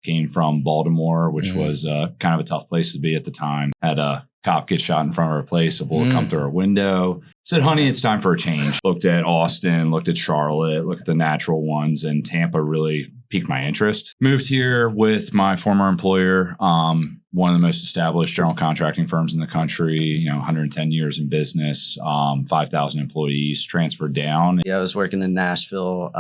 Came from Baltimore, which was kind of a tough place to be at the time. Had a cop get shot in front of our place, a bullet come through our window. Said, honey, it's time for a change. Looked at Austin, looked at Charlotte, looked at the natural ones, and Tampa really piqued my interest. Moved here with my former employer, one of the most established general contracting firms in the country, 110 years in business, 5,000 employees, transferred down. Yeah, I was working in Nashville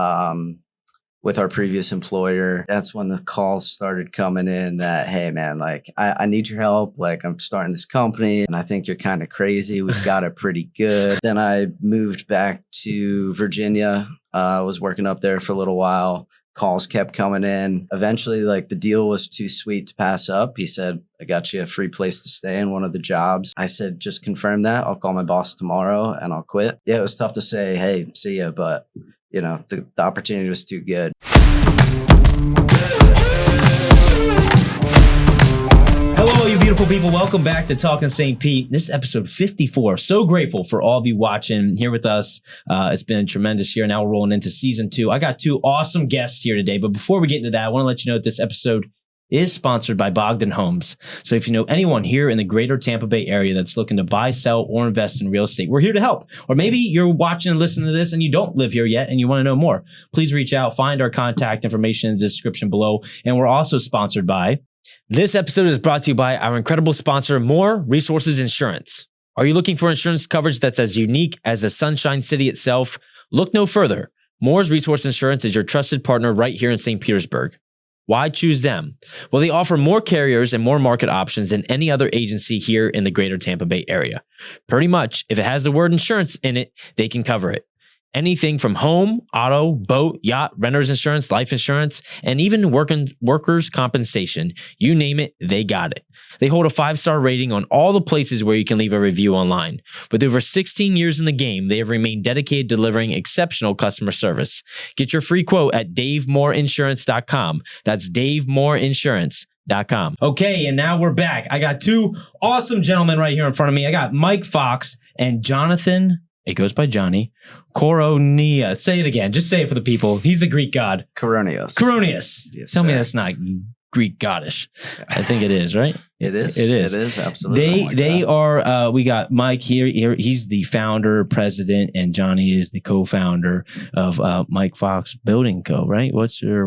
with our previous employer. That's when the calls started coming in that, hey man, like I need your help. Like I'm starting this company and I think you're kind of crazy. We've got it pretty good. Then I moved back to Virginia. I was working up there for a little while. Calls kept coming in. Eventually, like the deal was too sweet to pass up. He said, I got you a free place to stay in one of the jobs. I said, just confirm that. I'll call my boss tomorrow and I'll quit. Yeah, it was tough to say, hey, see ya, but the opportunity was too good. Hello, you beautiful people. Welcome back to Talkin St. Pete. This is episode 54. So grateful for all of you watching here with us. It's been a tremendous year. Now we're rolling into season 2. I got 2 awesome guests here today. But before we get into that, I want to let you know that this episode is sponsored by Bogdan Homes. So if you know anyone here in the greater Tampa Bay area that's looking to buy, sell, or invest in real estate, we're here to help. Or maybe you're watching and listening to this and you don't live here yet and you want to know more. Please reach out, find our contact information in the description below. And we're also sponsored by... This episode is brought to you by our incredible sponsor, More Resources Insurance. Are you looking for insurance coverage that's as unique as the Sunshine City itself? Look no further. Moore's Resource Insurance is your trusted partner right here in St. Petersburg. Why choose them? Well, they offer more carriers and more market options than any other agency here in the greater Tampa Bay area. Pretty much, if it has the word insurance in it, they can cover it. Anything from home, auto, boat, yacht, renter's insurance, life insurance, and even workers' compensation. You name it, they got it. They hold a 5-star rating on all the places where you can leave a review online. With over 16 years in the game, they have remained dedicated to delivering exceptional customer service. Get your free quote at DaveMooreInsurance.com. That's DaveMooreInsurance.com. Okay, and now we're back. I got 2 awesome gentlemen right here in front of me. I got Mike Fox and Jonathan, it goes by Johnny, Coroneos. Say it again. Just say it for the people. He's the Greek god. Coroneos. Yes, Tell me that's not Greek goddish. I think it is, right? It is. It is. It is, absolutely. They are, we got Mike here. He's the founder, president, and Johnny is the co-founder of Mike Fox Building Co., right?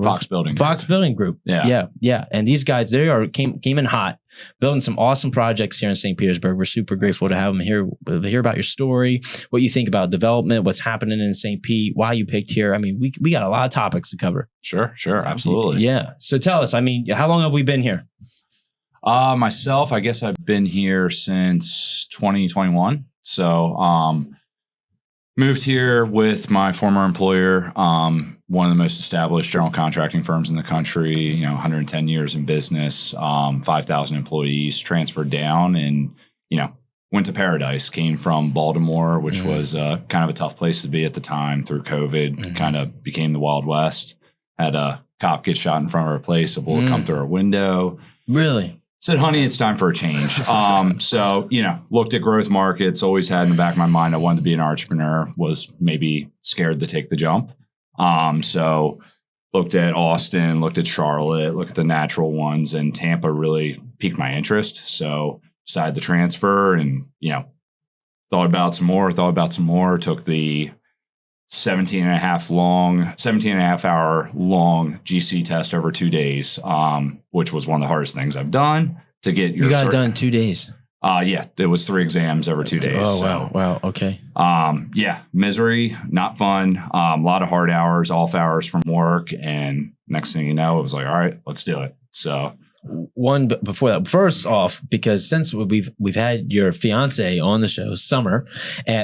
Fox Building. Fox Building Group. Yeah. And these guys, came in hot, building some awesome projects here in St. Petersburg. We're super grateful to have them here, to hear about your story, what you think about development, what's happening in St. Pete, why you picked here. I mean, we got a lot of topics to cover. Sure. Absolutely. Yeah. So tell us, how long have we been here? Myself, I guess I've been here since 2021. So, moved here with my former employer, one of the most established general contracting firms in the country, 110 years in business, 5,000 employees, transferred down and, went to paradise. Came from Baltimore, which was kind of a tough place to be at the time through COVID, kind of became the Wild West. Had a cop get shot in front of our place, a bullet come through our window. Really? Said, honey, it's time for a change. So, looked at growth markets, always had in the back of my mind, I wanted to be an entrepreneur, was maybe scared to take the jump. So looked at Austin, looked at Charlotte, looked at the natural ones, and Tampa really piqued my interest. So decided to transfer and, thought about some more, took the 17 and a half hour long GC test over 2 days, which was one of the hardest things I've done to get your. You got it done in 2 days. Yeah, it was 3 exams over 2 days. Oh, so, wow. Okay. Yeah, misery, not fun. A lot of hard hours, off hours from work. And next thing you know, it was like, all right, let's do it. So one before that, first off, because since we've had your fiance on the show, Summer,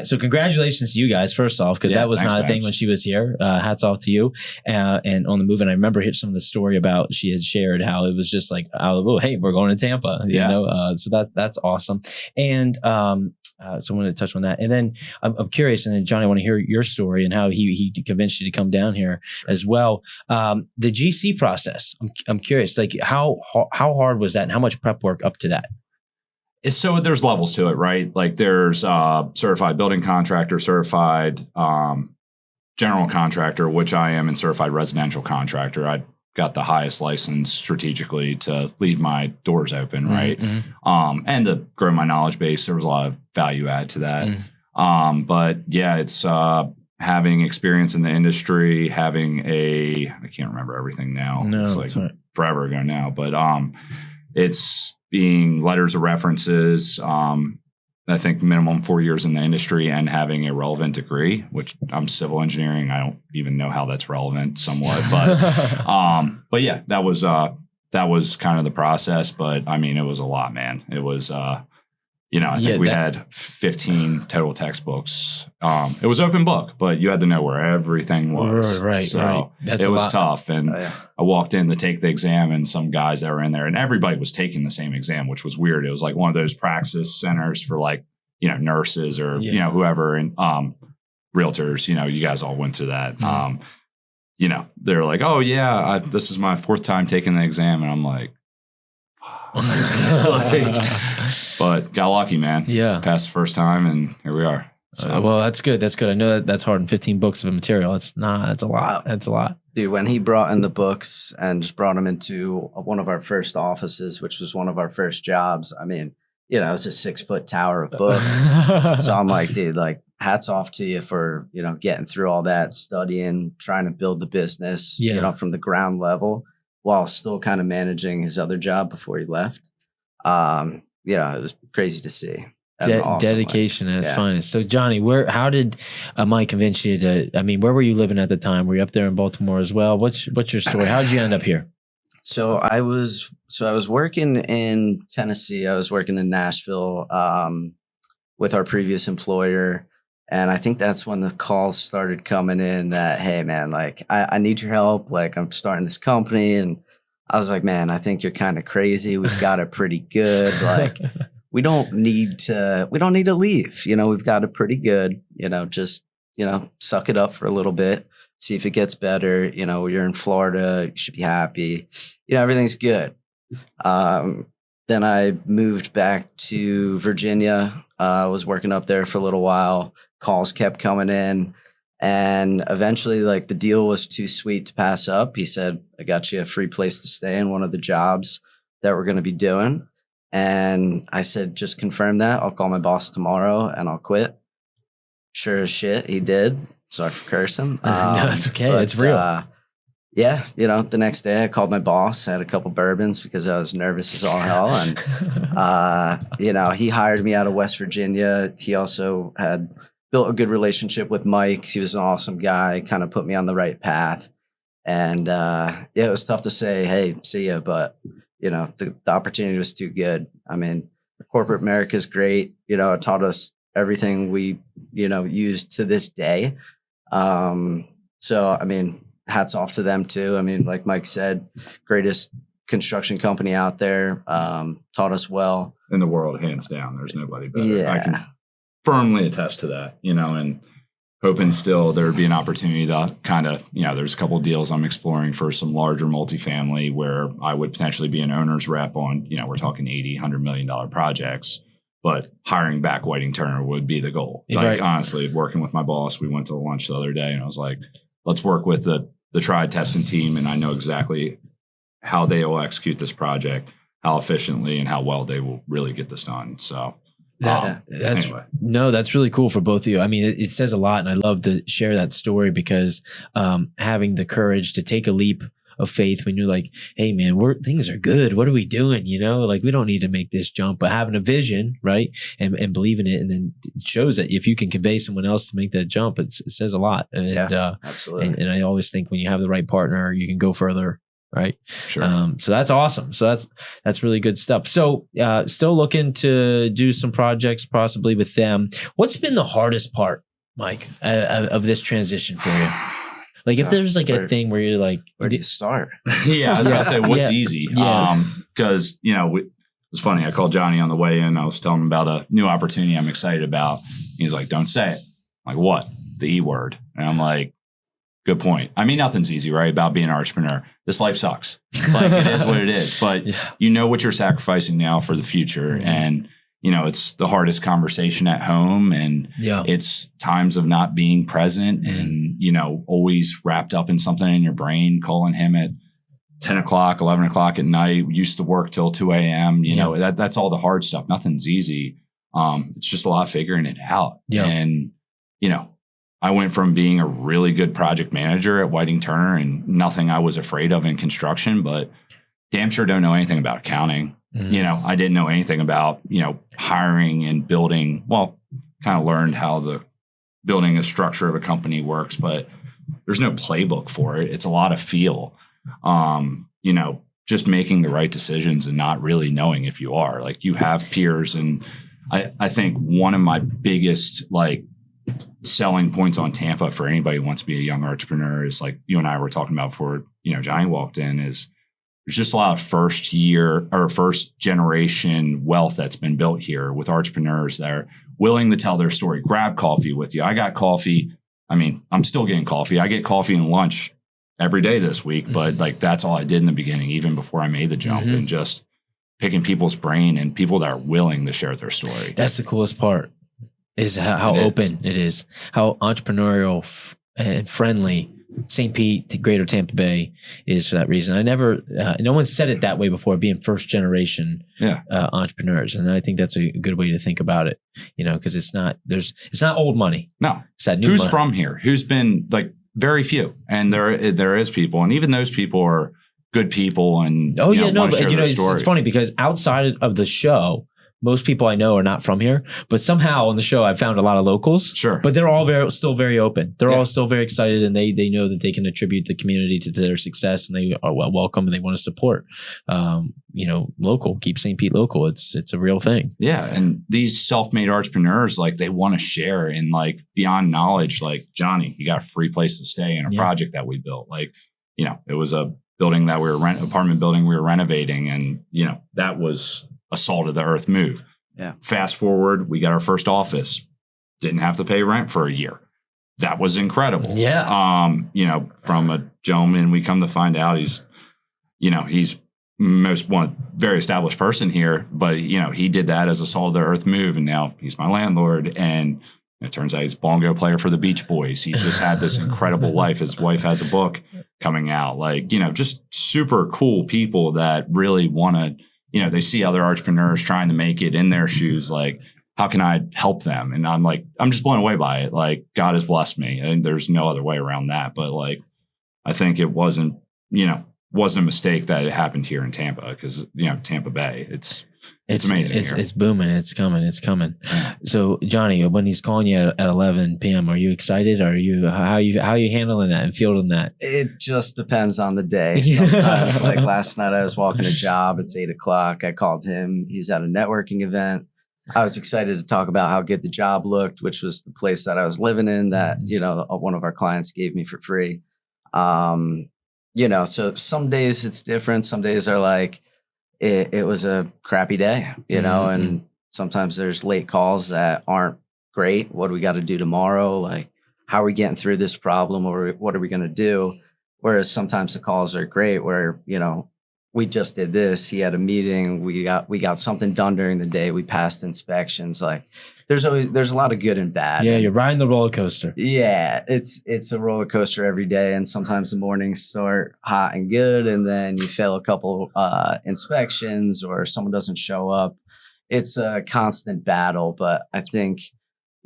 so congratulations to you guys first off, because that was not a thing when she was here. Hats off to you, and on the move. And I remember hearing some of the story about she had shared how it was just like out of the blue, hey, we're going to Tampa, you know. So that's awesome. And so I wanted to touch on that. And then I'm curious, and then Johnny, I want to hear your story and how he convinced you to come down here as well. The GC process, I'm curious, like how hard was that and how much prep work up to that? So there's levels to it, right? Like there's certified building contractor, certified general contractor, which I am, and certified residential contractor. I'd got the highest license strategically to leave my doors open, right? Mm-hmm. And to grow my knowledge base. There was a lot of value add to that. But yeah, it's having experience in the industry, having I can't remember everything now. No, it's like right. Forever ago now, but it's being letters of references. I think minimum 4 years in the industry and having a relevant degree, which I'm civil engineering. I don't even know how that's relevant somewhat, but yeah, that was kind of the process. But I mean, it was a lot, man. It was, I think we had 15 total textbooks. It was open book, but you had to know where everything was. Right. So it was tough. And I walked in to take the exam, and some guys that were in there, and everybody was taking the same exam, which was weird. It was like one of those praxis centers for like, nurses or, whoever, and realtors, you guys all went through that. They were like, oh yeah, this is my 4th time taking the exam. And I'm like, but got lucky, man. Yeah. Passed the first time, and here we are. So. Well, that's good. That's good. I know that's hard in 15 books of material. That's a lot. That's a lot. Dude, when he brought in the books and just brought them into one of our first offices, which was one of our first jobs, I mean, it was a 6-foot tower of books. So I'm like, dude, like, hats off to you for, getting through all that, studying, trying to build the business, from the ground level, while still kind of managing his other job before he left. It was crazy to see. Awesome, dedication at its finest. So Johnny, how did Mike convince you where were you living at the time? Were you up there in Baltimore as well? What's your story? How did you end up here? So I was working in Tennessee. I was working in Nashville with our previous employer. And I think that's when the calls started coming in that, hey, man, like, I need your help. Like, I'm starting this company. And I was like, man, I think you're kind of crazy. We've got it pretty good. Like, we don't need to leave. We've got it pretty good. Just, suck it up for a little bit. See if it gets better. You're in Florida. You should be happy. Everything's good. Then I moved back to Virginia. I was working up there for a little while. Calls kept coming in, and eventually, like, the deal was too sweet to pass up. He said, I got you a free place to stay in one of the jobs that we're going to be doing. And I said, just confirm that. I'll call my boss tomorrow and I'll quit. Sure as shit, he did. Sorry for cursing. No, that's okay. It's real. The next day I called my boss, had a couple bourbons because I was nervous as all hell. And, he hired me out of West Virginia. He also had built a good relationship with Mike. He was an awesome guy, kind of put me on the right path. And it was tough to say, hey, see ya. But, the opportunity was too good. I mean, corporate America is great. It taught us everything we, use to this day. So, I mean, hats off to them too. I mean, like Mike said, greatest construction company out there, taught us well. In the world, hands down. There's nobody better. Yeah. I can firmly attest to that, and hoping still there would be an opportunity to kind of, there's a couple of deals I'm exploring for some larger multifamily where I would potentially be an owner's rep on, we're talking $80, $100 million projects, but hiring back Whiting Turner would be the goal. Like, honestly, working with my boss, we went to lunch the other day and I was like, let's work with the tried testing team. And I know exactly how they will execute this project, how efficiently and how well they will really get this done. So that's really cool for both of you. I mean, it says a lot, and I love to share that story because having the courage to take a leap of faith when you're like, hey man, things are good. What are we doing? Like, we don't need to make this jump, but having a vision, right? And believe in it. And then it shows that if you can convey someone else to make that jump, it says a lot. And, absolutely. And I always think when you have the right partner, you can go further. Right. Sure. So that's awesome. So that's really good stuff. So still looking to do some projects possibly with them. What's been the hardest part, Mike, of this transition for you? Like, if there's like a thing where you're like, where do you start? Yeah, I was going to say, what's easy? Because, it was funny. I called Johnny on the way in. I was telling him about a new opportunity I'm excited about. He was like, don't say it. I'm like, what? The E word. And I'm like, good point. I mean, nothing's easy, right? About being an entrepreneur. This life sucks. Like, it is what it is. But you know what you're sacrificing now for the future. Mm-hmm. And, it's the hardest conversation at home. And it's times of not being present and, always wrapped up in something in your brain, calling him at 10 o'clock, 11 o'clock at night. We used to work till 2 a.m. You know, that's all the hard stuff. Nothing's easy. It's just a lot of figuring it out. Yeah. And, you know, I went from being a really good project manager at Whiting Turner and nothing I was afraid of in construction, but damn sure don't know anything about accounting. You know, I didn't know anything about, you know, hiring and building. Well, kind of learned how the building a structure of a company works, but there's no playbook for it. It's a lot of feel. You know, just making the right decisions and not really knowing if you are. Like, you have peers, and I think one of my biggest like selling points on Tampa for anybody who wants to be a young entrepreneur is, like you and I were talking about before, you know, Johnny walked in, is there's just a lot of first generation wealth that's been built here with entrepreneurs that are willing to tell their story. Grab coffee with you. I got coffee. I mean, I'm still getting coffee. I get coffee and lunch every day this week, but like, that's all I did in the beginning, even before I made the jump, and just picking people's brain and people that are willing to share their story. That's the coolest part, is how open it is, how entrepreneurial and friendly St. Pete, Greater Tampa Bay is for that reason. I never, no one said it that way before, being first generation entrepreneurs. And I think that's a good way to think about it, you know, because it's not old money. No. It's that new Who's money. from here? Who's been, like, very few. And there is people. And even those people are good people. And but you know, it's it's funny because outside of the show, most people I know are not from here, but somehow on the show I found a lot of locals. Sure. But they're all still very open. They're all still very excited, and they know that they can attribute the community to their success, and they are welcome, and they want to support. You know, local, keep St. Pete local. It's a real thing. Yeah. And these self-made entrepreneurs, like, they want to share in, like, beyond knowledge. Like, Johnny, you got a free place to stay in a project that we built. Like, you know, it was a building that apartment building we were renovating, and, you know, that was a salt of the earth move. Yeah. Fast forward, we got our first office. Didn't have to pay rent for a year. That was incredible. Yeah. You know, from a gentleman, we come to find out he's very established person here, but, you know, he did that as a salt of the earth move, and now he's my landlord. And it turns out he's a bongo player for the Beach Boys. He's just had this incredible life. His wife has a book coming out. Like, you know, just super cool people that really want to, you know, they see other entrepreneurs trying to make it in their shoes. Like, how can I help them? And I'm just blown away by it. Like, God has blessed me, and there's no other way around that. But, like, I think it wasn't a mistake that it happened here in Tampa, because, you know, Tampa Bay, it's amazing. It's booming. It's coming. So, Johnny, when he's calling you at 11 p.m., are you excited? How are you handling that and fielding that? It just depends on the day. Sometimes, like last night, I was walking a job. It's 8 o'clock. I called him. He's at a networking event. I was excited to talk about how good the job looked, which was the place that I was living in that, you know, one of our clients gave me for free. You know, so some days it's different. Some days are like, it was a crappy day, you know, and sometimes there's late calls that aren't great. What do we got to do tomorrow? Like, how are we getting through this problem, or what are we going to do? Whereas sometimes the calls are great where, you know, we just did this. He had a meeting. We got something done during the day. We passed inspections. Like, there's a lot of good and bad. Yeah, you're riding the roller coaster. Yeah, it's a roller coaster every day, and sometimes the mornings start hot and good, and then you fail a couple inspections, or someone doesn't show up. It's a constant battle, but I think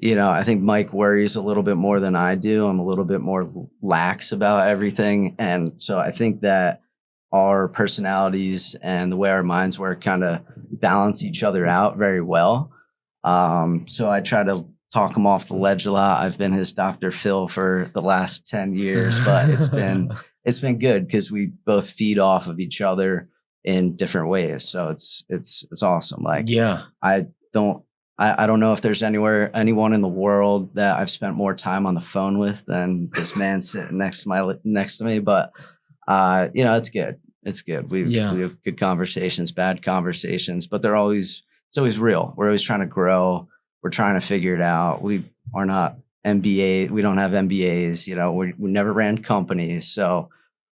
Mike worries a little bit more than I do. I'm a little bit more lax about everything, and so I think that our personalities and the way our minds work kind of balance each other out very well. So I try to talk him off the ledge a lot. I've been his Dr. Phil for the last 10 years, but it's been good because we both feed off of each other in different ways. So it's awesome. Like, yeah, I don't know if there's anyone in the world that I've spent more time on the phone with than this man sitting next to me. But you know, it's good. It's good. We have good conversations, bad conversations, but it's always real. We're always trying to grow. We're trying to figure it out. We are not MBA. We don't have MBAs. You know, we never ran companies. So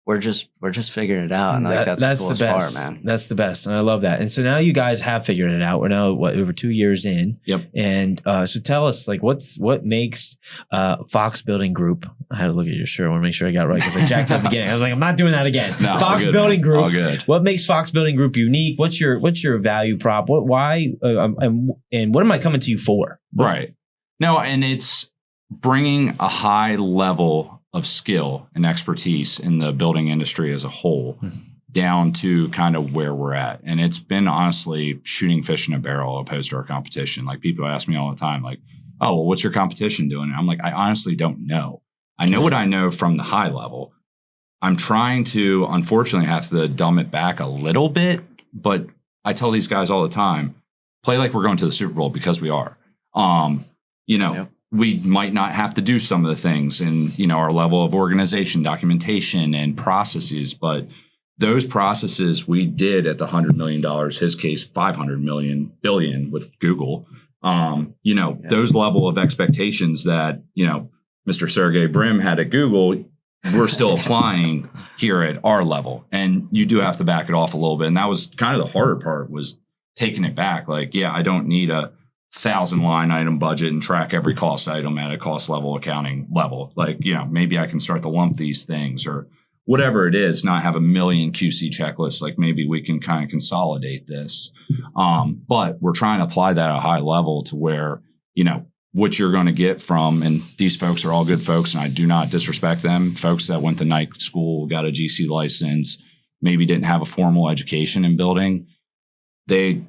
we're just figuring it out, and like that's the coolest part, man. That's the best, and I love that. And so now you guys have figured it out. We're now over 2 years in. Yep. And so tell us, like, what makes Fox Building Group? I had to look at your shirt. I want to make sure I got it right because I jacked up again. I was like, I'm not doing that again. No, Fox good, Building man. Group. All good. What makes Fox Building Group unique? What's your value prop? Why and what am I coming to you for? Right. No, and it's bringing a high level of skill and expertise in the building industry as a whole down to kind of where we're at. And it's been honestly shooting fish in a barrel opposed to our competition. Like people ask me all the time, like, oh, well, what's your competition doing? And I'm like, I honestly don't know. I know what I know from the high level. I'm trying to, unfortunately, have to dumb it back a little bit, but I tell these guys all the time, play like we're going to the Super Bowl because we are. Yep. We might not have to do some of the things in, our level of organization, documentation, and processes, but those processes we did at the $100 million, his case, $500 billion with Google. Those level of expectations that, Mr. Sergey Brin had at Google, we're still applying here at our level. And you do have to back it off a little bit. And that was kind of the harder part, was taking it back. Like, yeah, I don't need a 1,000 line item budget and track every cost item at a cost level accounting level. Like, maybe I can start to lump these things or whatever it is, not have a million QC checklists. Like maybe we can kind of consolidate this. But we're trying to apply that at a high level to where, what you're going to get from, and these folks are all good folks and I do not disrespect them, folks that went to night school, got a GC license, maybe didn't have a formal education in building. They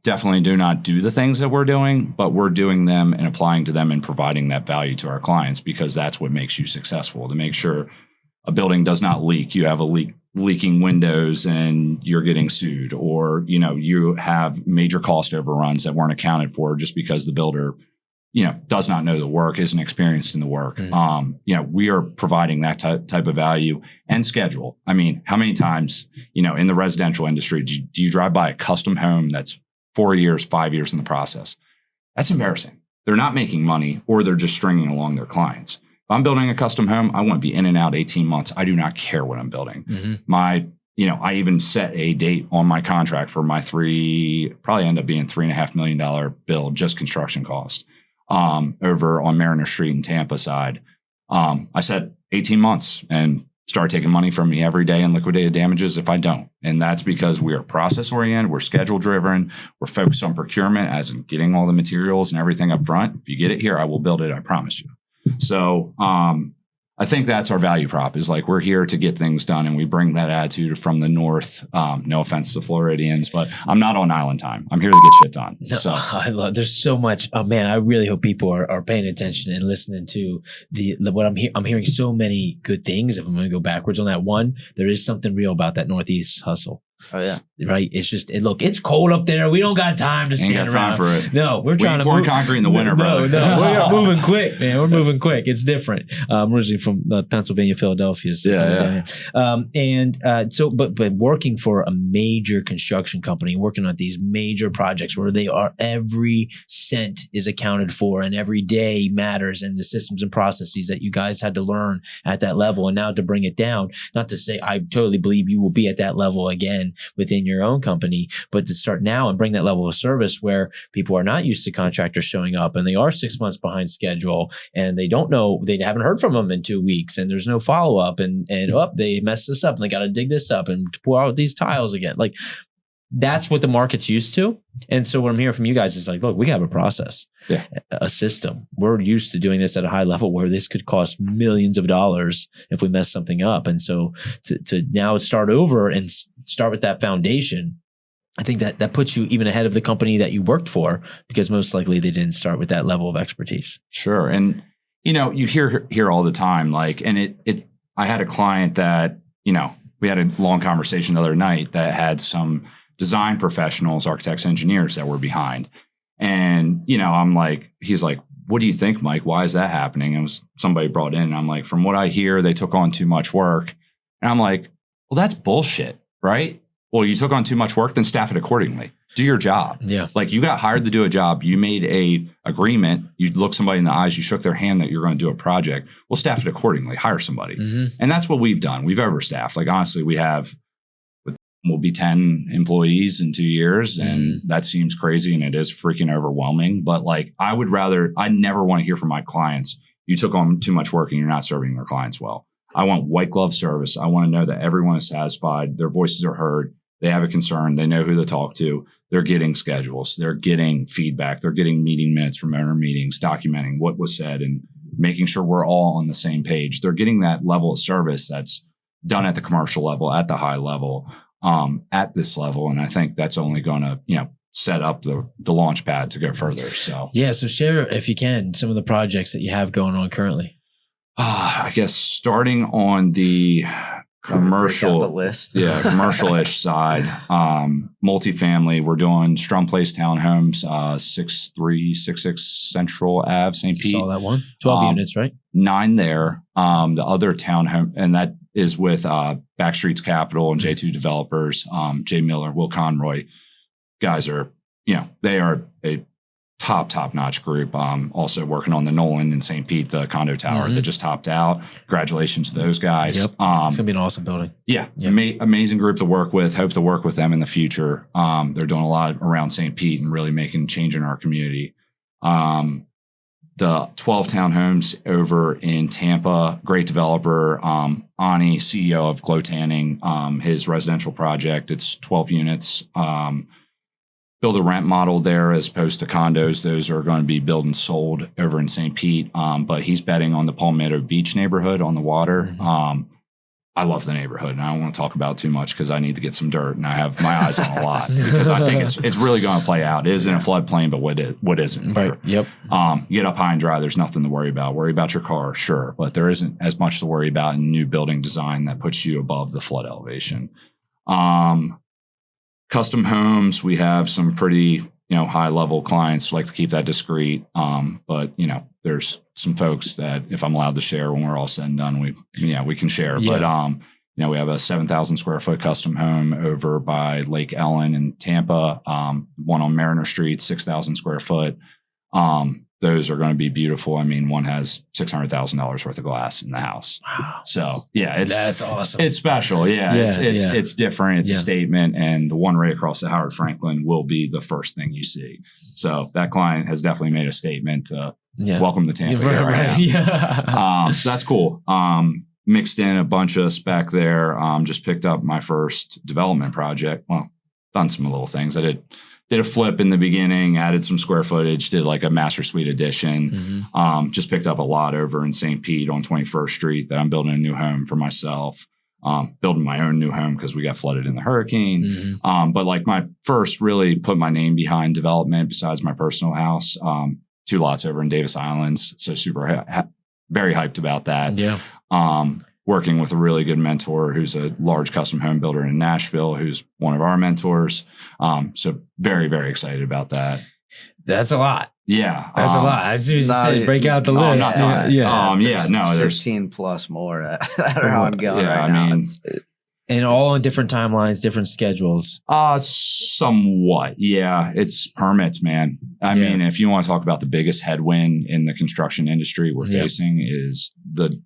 definitely do not do the things that we're doing, but we're doing them and applying to them and providing that value to our clients, because that's what makes you successful. To make sure a building does not leak, you have leaking windows and you're getting sued, or you have major cost overruns that weren't accounted for just because the builder does not know the work, isn't experienced in the work. We are providing that type of value and schedule. I mean, how many times, in the residential industry, do you drive by a custom home that's 4 years, 5 years in the process? That's embarrassing. They're not making money, or they're just stringing along their clients. If I'm building a custom home, I want to be in and out 18 months. I do not care what I'm building. I even set a date on my contract for my probably end up being $3.5 million bill, just construction cost. Over on Mariner Street in Tampa side. I said 18 months and start taking money from me every day and liquidated damages if I don't. And that's because we are process oriented, we're schedule driven, we're focused on procurement, as in getting all the materials and everything up front. If you get it here, I will build it, I promise you. So I think that's our value prop, is like, we're here to get things done, and we bring that attitude from the north. No offense to Floridians, but I'm not on island time. I'm here to get shit done. No, so there's so much. Oh man, I really hope people are paying attention and listening to what I'm hearing. I'm hearing so many good things. If I'm going to go backwards on that one, there is something real about that Northeast hustle. Oh yeah, right. It's just look. It's cold up there. We don't got time to stand around. Time for it. No, we're trying to pour move concrete in the winter, brother. No, we're moving quick, man. We're moving quick. It's different. I'm originally from Pennsylvania, Philadelphia. So but working for a major construction company, working on these major projects where every cent is accounted for and every day matters, and the systems and processes that you guys had to learn at that level, and now to bring it down. Not to say I totally believe you will be at that level again within your own company, but to start now and bring that level of service where people are not used to contractors showing up and they are 6 months behind schedule and they don't know, they haven't heard from them in 2 weeks and there's no follow up and they messed this up and they got to dig this up and pour out these tiles again. Like, that's what the market's used to. And so what I'm hearing from you guys is like, look, we have a process, a system. We're used to doing this at a high level where this could cost millions of dollars if we mess something up. And so to now start over and start with that foundation, I think that puts you even ahead of the company that you worked for, because most likely they didn't start with that level of expertise. Sure. And, you hear all the time, like, and I had a client that, we had a long conversation the other night that had some design professionals, architects, engineers that were behind. And, I'm like, he's like, what do you think, Mike? Why is that happening? It was somebody brought in. And I'm like, from what I hear, they took on too much work. And I'm like, well, that's bullshit, right? well, you took on too much work, then staff it accordingly. Do your job. Yeah. Like you got hired to do a job. You made a agreement. You looked somebody in the eyes. You shook their hand that you're going to do a project. We'll staff it accordingly. Hire somebody. And that's what we've done. We've overstaffed. Like honestly, we'll be 10 employees in 2 years. And that seems crazy and it is freaking overwhelming. But like, I never want to hear from my clients, you took on too much work and you're not serving their clients well. I want white glove service. I want to know that everyone is satisfied. Their voices are heard. They have a concern. They know who to talk to. They're getting schedules. They're getting feedback. They're getting meeting minutes from owner meetings, documenting what was said and making sure we're all on the same page. They're getting that level of service that's done at the commercial level, at the high level, at this level. And I think that's only going to, set up the launch pad to go further. So yeah. So share, if you can, some of the projects that you have going on currently. I guess starting on the commercial the list. Yeah, commercial-ish side, multifamily. We're doing Strum Place townhomes, 6366 Central Ave, St. Pete. Saw that one. 12 units, right? 9 there. The other townhome, and that is with Backstreets Capital and J2 Developers, Jay Miller, Will Conroy. Guys are, they are a top-notch group. Also working on the Nolan in St. Pete, the condo tower that just topped out. Congratulations to those guys. Yep. It's going to be an awesome building. Yeah. Yep. Amazing group to work with. Hope to work with them in the future. They're doing a lot around St. Pete and really making change in our community. The 12 townhomes over in Tampa, great developer, Ani, CEO of Glow Tanning, his residential project. It's 12 units. Build a rent model there as opposed to condos. Those are going to be built and sold over in St. Pete. But he's betting on the Palmetto Beach neighborhood on the water. I love the neighborhood, and I don't want to talk about it too much because I need to get some dirt, and I have my eyes on a lot because I think it's really going to play out. It is in a floodplain, but what isn't? Right. Yep. You get up high and dry, there's nothing to worry about. Worry about your car, sure, but there isn't as much to worry about in new building design that puts you above the flood elevation. Custom homes, we have some pretty, high level clients, like to keep that discreet. But there's some folks that if I'm allowed to share when we're all said and done, we can share. Yeah. But, we have a 7,000 square foot custom home over by Lake Ellen in Tampa, one on Mariner Street, 6,000 square foot. Those are going to be beautiful. I mean, one has $600,000 worth of glass in the house. Wow. So yeah, that's awesome. It's special. Yeah. It's different. It's a statement. And the one right across the Howard Franklin will be the first thing you see. So that client has definitely made a statement to welcome to Tampa. Right. Yeah. So that's cool. Mixed in a bunch of spec there. Just picked up my first development project. Well, done some little things. I did a flip in the beginning, added some square footage, did like a master suite addition. Just picked up a lot over in St. Pete on 21st Street that I'm building a new home for myself, building my own new home because we got flooded in the hurricane. But like my first really put my name behind development besides my personal house, 2 lots over in Davis Islands. So super, very hyped about that. Yeah. Working with a really good mentor who's a large custom home builder in Nashville, who's one of our mentors. So very, very excited about that. That's a lot. Yeah. That's a lot. As soon as you said, break out the list. Not there's 15 plus more that are ongoing right now. I mean, and all on different timelines, different schedules. Somewhat. Yeah. It's permits, man. I mean, if you want to talk about the biggest headwind in the construction industry we're facing is the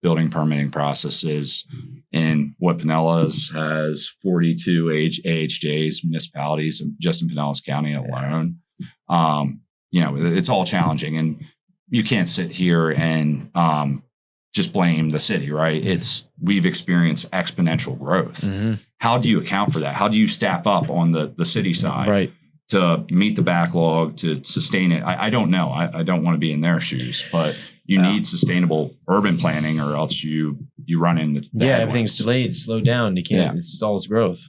building permitting processes. And what Pinellas has 42 AHJs, municipalities, just in Pinellas County alone. It's all challenging. And you can't sit here and just blame the city, right? We've experienced exponential growth. How do you account for that? How do you staff up on the city side to meet the backlog, to sustain it? I don't know. I don't want to be in their shoes, but you need sustainable urban planning or else you run into everything's delayed, slowed down. You can't, it stalls growth.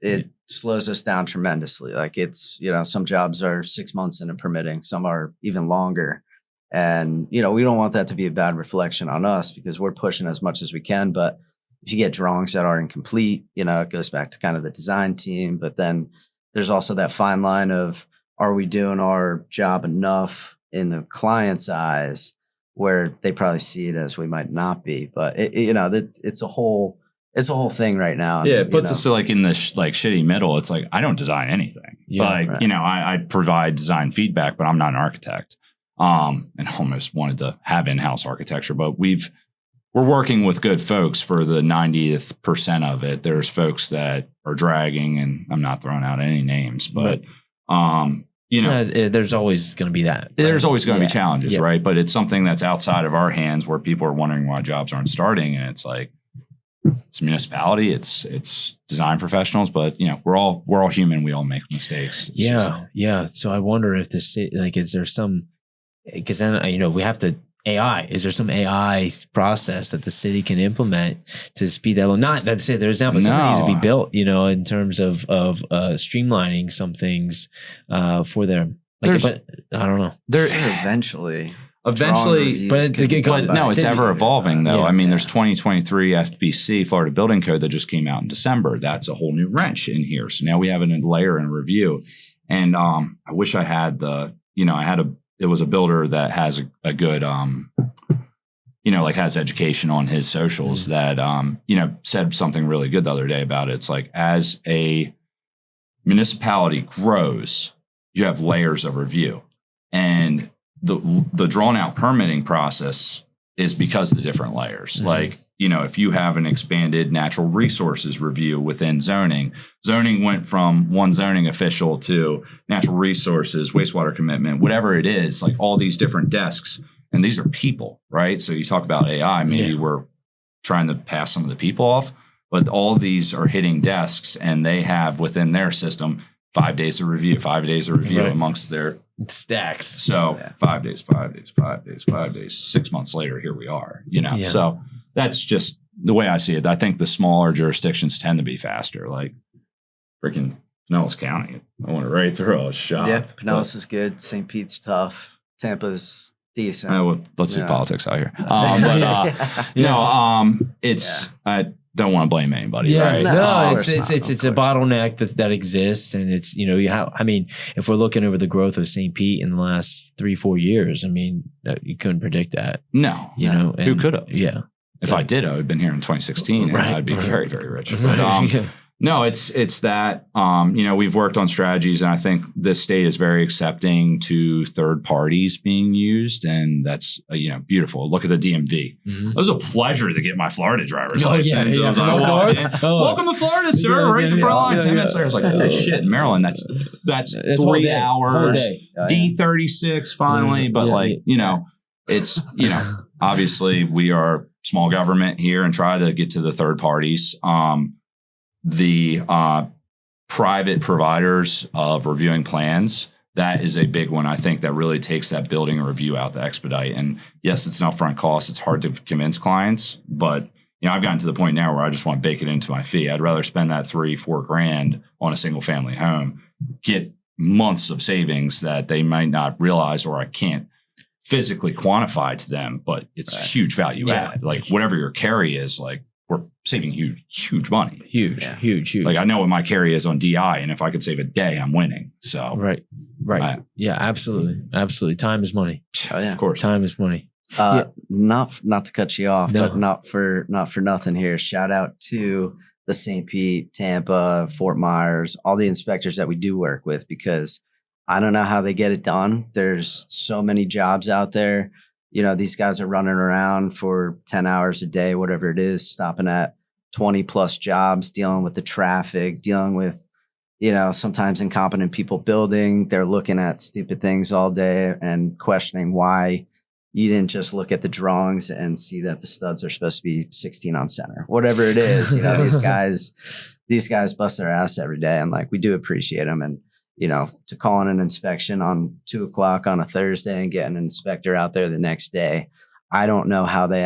It slows us down tremendously. Like it's, some jobs are 6 months into permitting, some are even longer. And, we don't want that to be a bad reflection on us because we're pushing as much as we can. But if you get drawings that are incomplete, it goes back to kind of the design team. But then there's also that fine line of, are we doing our job enough in the client's eyes where they probably see it as we might not be? But, it's it's a whole thing right now. Yeah, it puts us like in this like shitty middle. It's like I don't design anything. Yeah, like right. you know, I provide design feedback, but I'm not an architect. And almost wanted to have in-house architecture, but we're working with good folks for the 90th percent of it. There's folks that are dragging, and I'm not throwing out any names, but you know, there's always going to be that. there's always going to be challenges, Yeah. right? But it's something that's outside of our hands where people are wondering why jobs aren't starting, and it's like it's municipality, it's design professionals, but you know, we're all human. We all make mistakes. Yeah. So I wonder if this like is there some because then you know we have to AI. Is there some AI process that the city can implement to speed that along? Not that say there's now, but something needs to be built. You know, in terms of streamlining some things for them. Like, but I don't know. Sure, eventually, but no, it's ever evolving though. Yeah. I mean, there's 2023 FBC Florida Building Code that just came out in December. That's a whole new wrench in here. So now we have a layer and review. And I wish I had it was a builder that has a good like has education on his socials that said something really good the other day about it. It's like as a municipality grows, you have layers of review, and the drawn out permitting process is because of the different layers. Mm-hmm. Like, if you have an expanded natural resources review within zoning went from one zoning official to natural resources, wastewater commitment, whatever it is, like all these different desks. And these are people, right? So you talk about AI, maybe we're trying to pass some of the people off, but all of these are hitting desks, and they have within their system 5 days of review Right. amongst their stacks. So 5 days, 5 days, 5 days, 5 days, 6 months later, here we are, Yeah. So that's just the way I see it. I think the smaller jurisdictions tend to be faster, like freaking Pinellas County. I want to right through. I was shocked. Yeah, Pinellas is good. St. Pete's tough. Tampa's decent. Let's do politics out here. It's I don't want to blame anybody. Right? No, of it's course not, it's a of course bottleneck that exists, and it's if we're looking over the growth of St. Pete in the last 3-4 years, I mean, you couldn't predict that. No, who could have? Yeah. If I did, I would have been here in 2016, and I'd be very, very rich. But no, it's that we've worked on strategies, and I think this state is very accepting to third parties being used, and that's beautiful. Look at the DMV. Mm-hmm. It was a pleasure to get my Florida driver's Oh, yeah, license. yeah. As I walked in, welcome to Florida, sir. Yeah, right yeah, in the front yeah, line. yeah, 10 minutes yeah. later, I was like, oh shit, in Maryland, that's 3 hours. D36 finally, but it's obviously we are small government here and try to get to the third parties. The private providers of reviewing plans, that is a big one. I think that really takes that building review out, the expedite. And yes, it's an upfront cost. It's hard to convince clients, but I've gotten to the point now where I just want to bake it into my fee. I'd rather spend that $3-4 grand on a single family home, get months of savings that they might not realize, or I can't physically quantify to them, but it's a huge value add. Like whatever your carry is, like we're saving huge money. Huge. Like I know what my carry is on DI, and if I could save a day, I'm winning. So right. Yeah, absolutely. Time is money. Oh yeah, of course. Time is money. Not to cut you off, No. but not for nothing here. Shout out to the St. Pete, Tampa, Fort Myers, all the inspectors that we do work with, because I don't know how they get it done. There's so many jobs out there. These guys are running around for 10 hours a day, whatever it is, stopping at 20 plus jobs, dealing with the traffic, dealing with, sometimes incompetent people building. They're looking at stupid things all day and questioning why you didn't just look at the drawings and see that the studs are supposed to be 16 on center, whatever it is. These guys bust their ass every day, and like we do appreciate them. And to call in an inspection on 2:00 on a Thursday and get an inspector out there the next day, I don't know how they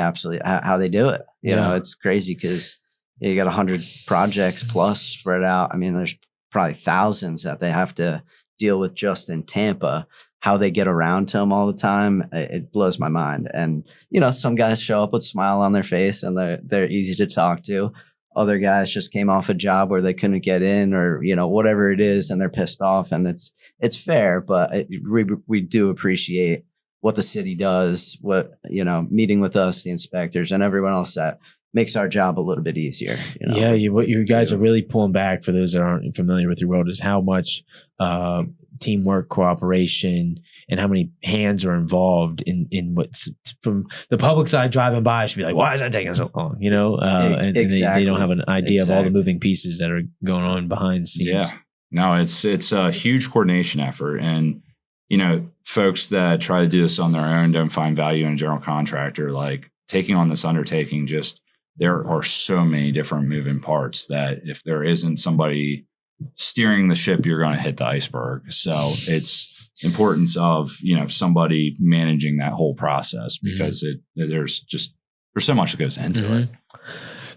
do it. It's crazy because you got 100 projects plus spread out. I mean, there's probably thousands that they have to deal with just in Tampa. How they get around to them all the time, it blows my mind. And some guys show up with a smile on their face and they're easy to talk to. Other guys just came off a job where they couldn't get in, or whatever it is, and they're pissed off. And it's fair, but we do appreciate what the city does. What meeting with us, the inspectors, and everyone else that makes our job a little bit easier. Yeah, what you guys are really pulling back, for those that aren't familiar with your world, is how much teamwork, cooperation, and how many hands are involved in what's from the public side driving by should be like, why is that taking so long? And they don't have an idea of all the moving pieces that are going on behind the scenes. Yeah, no, it's a huge coordination effort. And, folks that try to do this on their own don't find value in a general contractor. Like taking on this undertaking, there are so many different moving parts that if there isn't somebody steering the ship, you're going to hit the iceberg. So it's importance of, somebody managing that whole process, because there's so much that goes into it.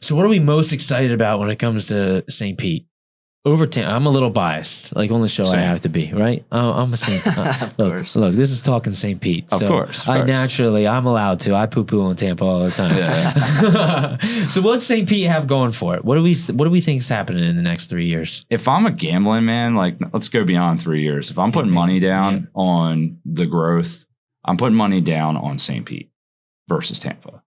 So what are we most excited about when it comes to St. Pete? I'm a little biased, like on the show. Same. I have to be, right? I'm a St. Look, this is Talking St. Pete. Of course. I'm allowed to. I poo-poo on Tampa all the time. Yeah. So what's St. Pete have going for it? What do we think is happening in the next 3 years? If I'm a gambling man, like let's go beyond 3 years. If I'm putting money down on the growth, I'm putting money down on St. Pete versus Tampa.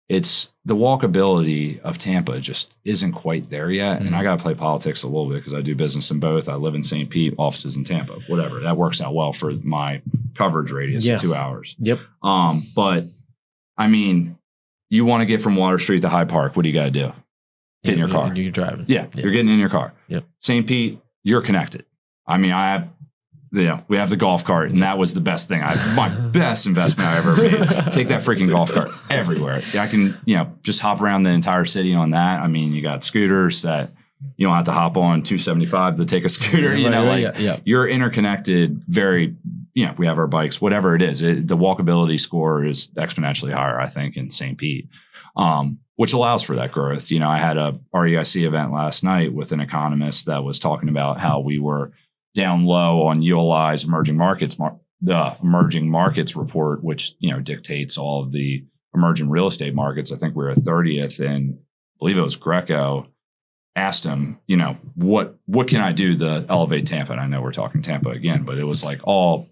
It's the walkability of Tampa just isn't quite there yet. And I got to play politics a little bit because I do business in both. I live in St. Pete, offices in Tampa, whatever. That works out well for my coverage radius of 2 hours. Yep. But I mean, you want to get from Water Street to Hyde Park. What do you got to do? Get in your car. You're driving. Yeah, you're getting in your car. Yep. St. Pete, you're connected. I mean, we have the golf cart, and that was the best thing. My best investment I ever made. Take that freaking golf cart everywhere. I can, just hop around the entire city on that. I mean, you got scooters that you don't have to hop on 275 to take a scooter. You're interconnected. Very, we have our bikes, whatever it is. The walkability score is exponentially higher, I think, in St. Pete, which allows for that growth. I had a REIC event last night with an economist that was talking about how we were down low on ULI's the emerging markets report, which dictates all of the emerging real estate markets. I think we were at 30th, and I believe it was Greco asked him, what can I do to elevate Tampa? And I know we're talking Tampa again, but it was like all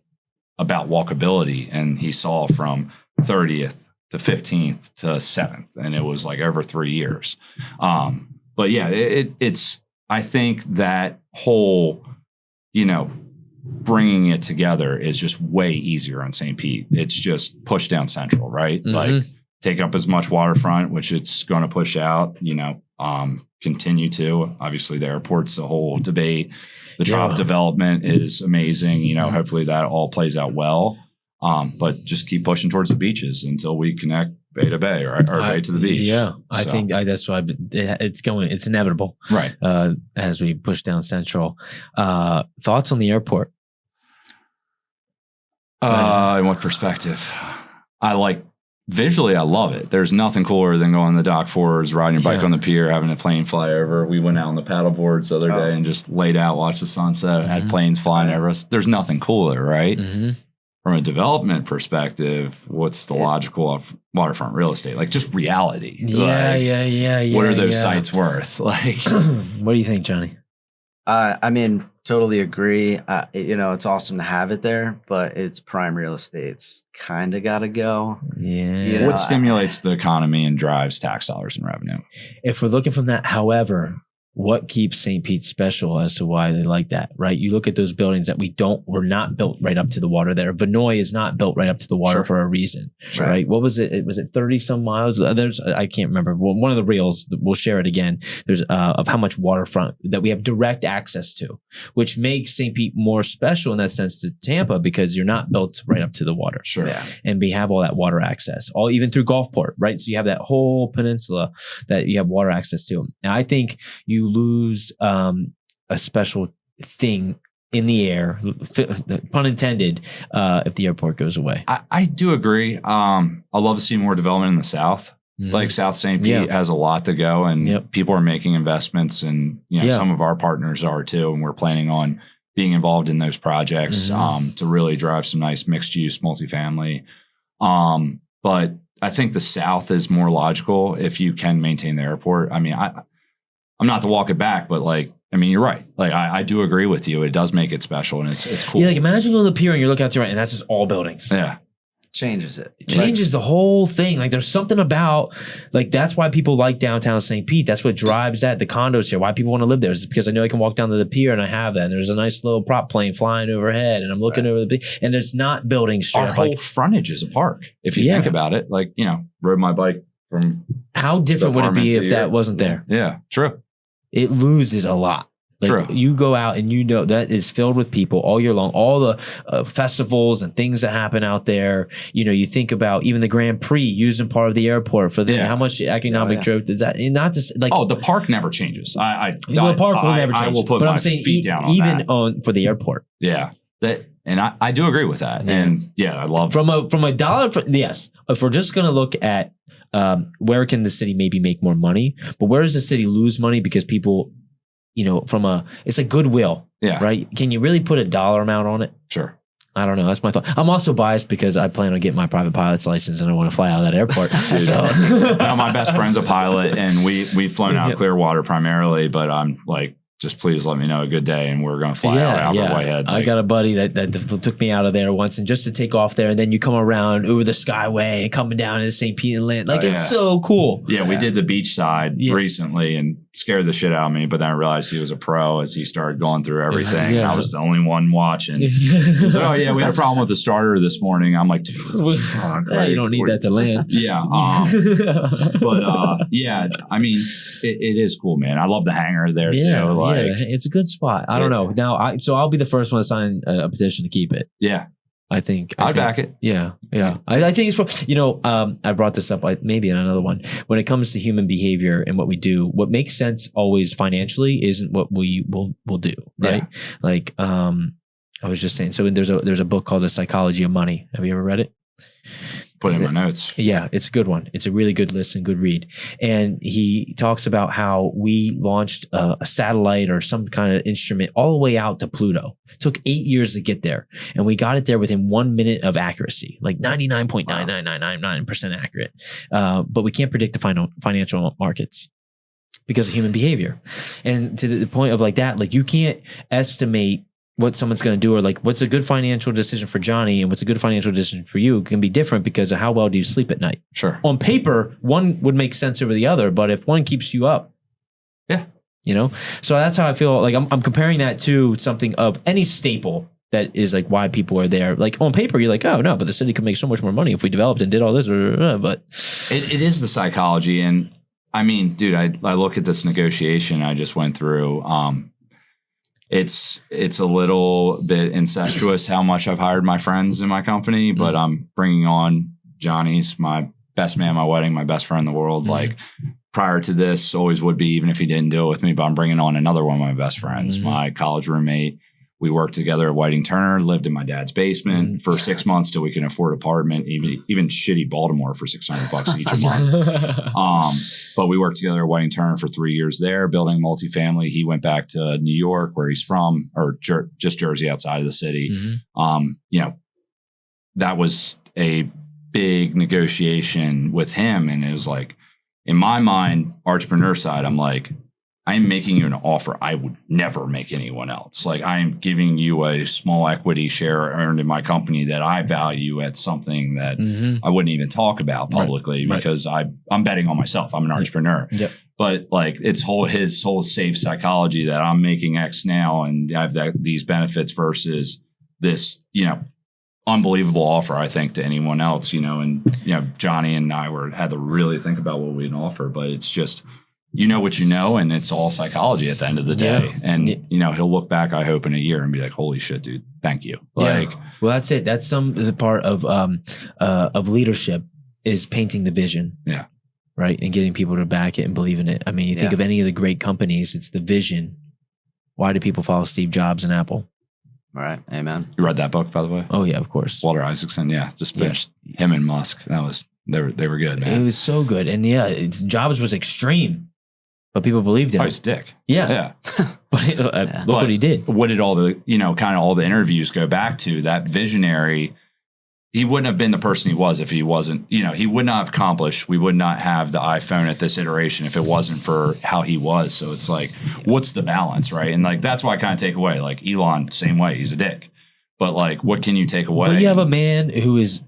about walkability, and he saw from 30th to 15th to 7th, and it was like over 3 years. But yeah, it's I think that whole bringing it together is just way easier on St. Pete. It's just push down central, right? Like take up as much waterfront, which it's going to push out, continue to. Obviously, the airport's a whole debate. The trop development is amazing. Hopefully that all plays out well. But just keep pushing towards the beaches until we connect bay to bay or bay to the beach. Yeah, so. I think that's why it's inevitable. Right. As we push down central. Thoughts on the airport? In what perspective? Visually, I love it. There's nothing cooler than going to the dock forwards, riding your bike on the pier, having a plane fly over. We went out on the paddle boards the other day and just laid out, watched the sunset, had planes flying over us. There's nothing cooler, right? From a development perspective, what's the logical of waterfront real estate? Like just reality. Yeah. What are those sites worth? Like, what do you think, Johnny? I mean, totally agree. It's awesome to have it there, but it's prime real estate. It's kind of got to go. Yeah. What stimulates the economy and drives tax dollars and revenue? If we're looking from that, however, what keeps St. Pete special as to why they like that, right? You look at those buildings that were not built right up to the water there. Vinoy is not built right up to the water for a reason, right? What was it? Was it 30 some miles? I can't remember. One of the reels, we'll share it again. There's of how much waterfront that we have direct access to, which makes St. Pete more special in that sense to Tampa because you're not built right up to the water. Sure. Yeah. And we have all that water access, all even through Gulfport, right? So you have that whole peninsula that you have water access to. And I think you lose a special thing in the air, pun intended, if the airport goes away. I do agree. I love to see more development in the South. Like South St. Pete has a lot to go, and people are making investments, and some of our partners are too, and we're planning on being involved in those projects to really drive some nice mixed use multifamily. But I think the South is more logical if you can maintain the airport. I mean, I'm not to walk it back, but you're right. I do agree with you. It does make it special, and it's cool. Yeah, imagine going to the pier and you look out to the right, and that's just all buildings. Yeah. changes it. It changes the whole thing. Like there's something about, like that's why people like downtown St. Pete. That's what drives that. The condos here, why people want to live there is because I know I can walk down to the pier and I have that. And there's a nice little prop plane flying overhead and I'm looking over the, and it's not building straight Our up. whole Like, frontage is a park. If you think about it, like, rode my bike from. how different would it be if that wasn't there? Yeah, true. It loses a lot. Like True. you go out and that is filled with people all year long, all the festivals and things that happen out there. You think about even the Grand Prix using part of the airport for how much economic growth is that? And not just like the park never changes. The park will never change. I will put my feet down on even that. For the airport. Yeah, and I do agree with that. Yeah. And I love from a dollar. Yes, if we're just going to look at where can the city maybe make more money, but where does the city lose money because people. It's like goodwill, right? Can you really put a dollar amount on it? Sure. I don't know. That's my thought. I'm also biased because I plan on getting my private pilot's license and I want to fly out of that airport. My best friend's a pilot and we've flown out of Clearwater primarily, but I'm like, just please let me know a good day and we're going to fly out of Whitehead. I got a buddy that took me out of there once and just to take off there and then you come around over the Skyway and coming down into St. Pete and land. Like it's so cool. Yeah, we did the beach side recently and scared the shit out of me, but then I realized he was a pro as he started going through everything. I was the only one watching. He was like, we had a problem with the starter this morning. I'm like, dude, you don't need that to land. Yeah. But I mean, it is cool, man. I love the hangar there too. It's a good spot. I don't know. Now, I'll be the first one to sign a petition to keep it. Yeah. I think I'd back it. Yeah. I think it's for, I brought this up maybe in another one. When it comes to human behavior and what we do, what makes sense always financially isn't what we will do, right? Yeah. Like, I was just saying, so there's a book called The Psychology of Money. Have you ever read it? Put in my notes. Yeah, it's a good one. It's a really good listen, good read. And he talks about how we launched a satellite or some kind of instrument all the way out to Pluto. It took 8 years to get there. And we got it there within 1 minute of accuracy, like 99.99999% accurate. But we can't predict the financial markets because of human behavior. And to the point of like that, like you can't estimate what someone's going to do or like what's a good financial decision for Johnny and what's a good financial decision for you can be different because of how well do you sleep at night. Sure. On paper, one would make sense over the other, but if one keeps you up, so that's how I feel. Like I'm comparing that to something of any staple that is like why people are there. Like on paper, you're like, oh no, but the city could make so much more money if we developed and did all this. But it is the psychology. And I mean, dude, I look at this negotiation I just went through. It's a little bit incestuous how much I've hired my friends in my company, but I'm bringing on Johnny's my best man, my wedding, my best friend in the world. Like prior to this, always would be, even if he didn't do it with me, but I'm bringing on another one of my best friends, my college roommate. We worked together at Whiting Turner, lived in my dad's basement for 6 months till we can afford an apartment, even shitty Baltimore for $600 each a month. But we worked together at Whiting Turner for 3 years there, building multifamily. He went back to New York, where he's from, or just Jersey outside of the city. That was a big negotiation with him. And it was like, in my mind, entrepreneur side, I'm like, I'm making you an offer I would never make anyone else. Like I am giving you a small equity share earned in my company that I value at something that I wouldn't even talk about publicly because I'm betting on myself. I'm an entrepreneur. Yep. But like his whole safe psychology that I'm making X now and I have these benefits versus this, unbelievable offer, I think, to anyone else, and Johnny and I had to really think about what we'd offer, but it's just, what you know, and it's all psychology at the end of the day. And, he'll look back, I hope, in a year and be like, holy shit, dude, thank you. Like, well, that's it. That's the part of leadership is painting the vision. Yeah. Right. And getting people to back it and believe in it. I mean, you think of any of the great companies, it's the vision. Why do people follow Steve Jobs and Apple? All right. Amen. You read that book, by the way? Oh, yeah, of course. Walter Isaacson. Yeah. Just finished him and Musk. They were good, man. It was so good. And Jobs was extreme. But people believed in him. He's dick. Yeah. But look what he did. What did all the, kind of all the interviews go back to? That visionary, he wouldn't have been the person he was if he wasn't, he would not have accomplished. We would not have the iPhone at this iteration if it wasn't for how he was. So it's like, what's the balance, right? And like, that's why I kind of take away, like Elon, same way, he's a dick. but like, what can you take away? But you have a man who is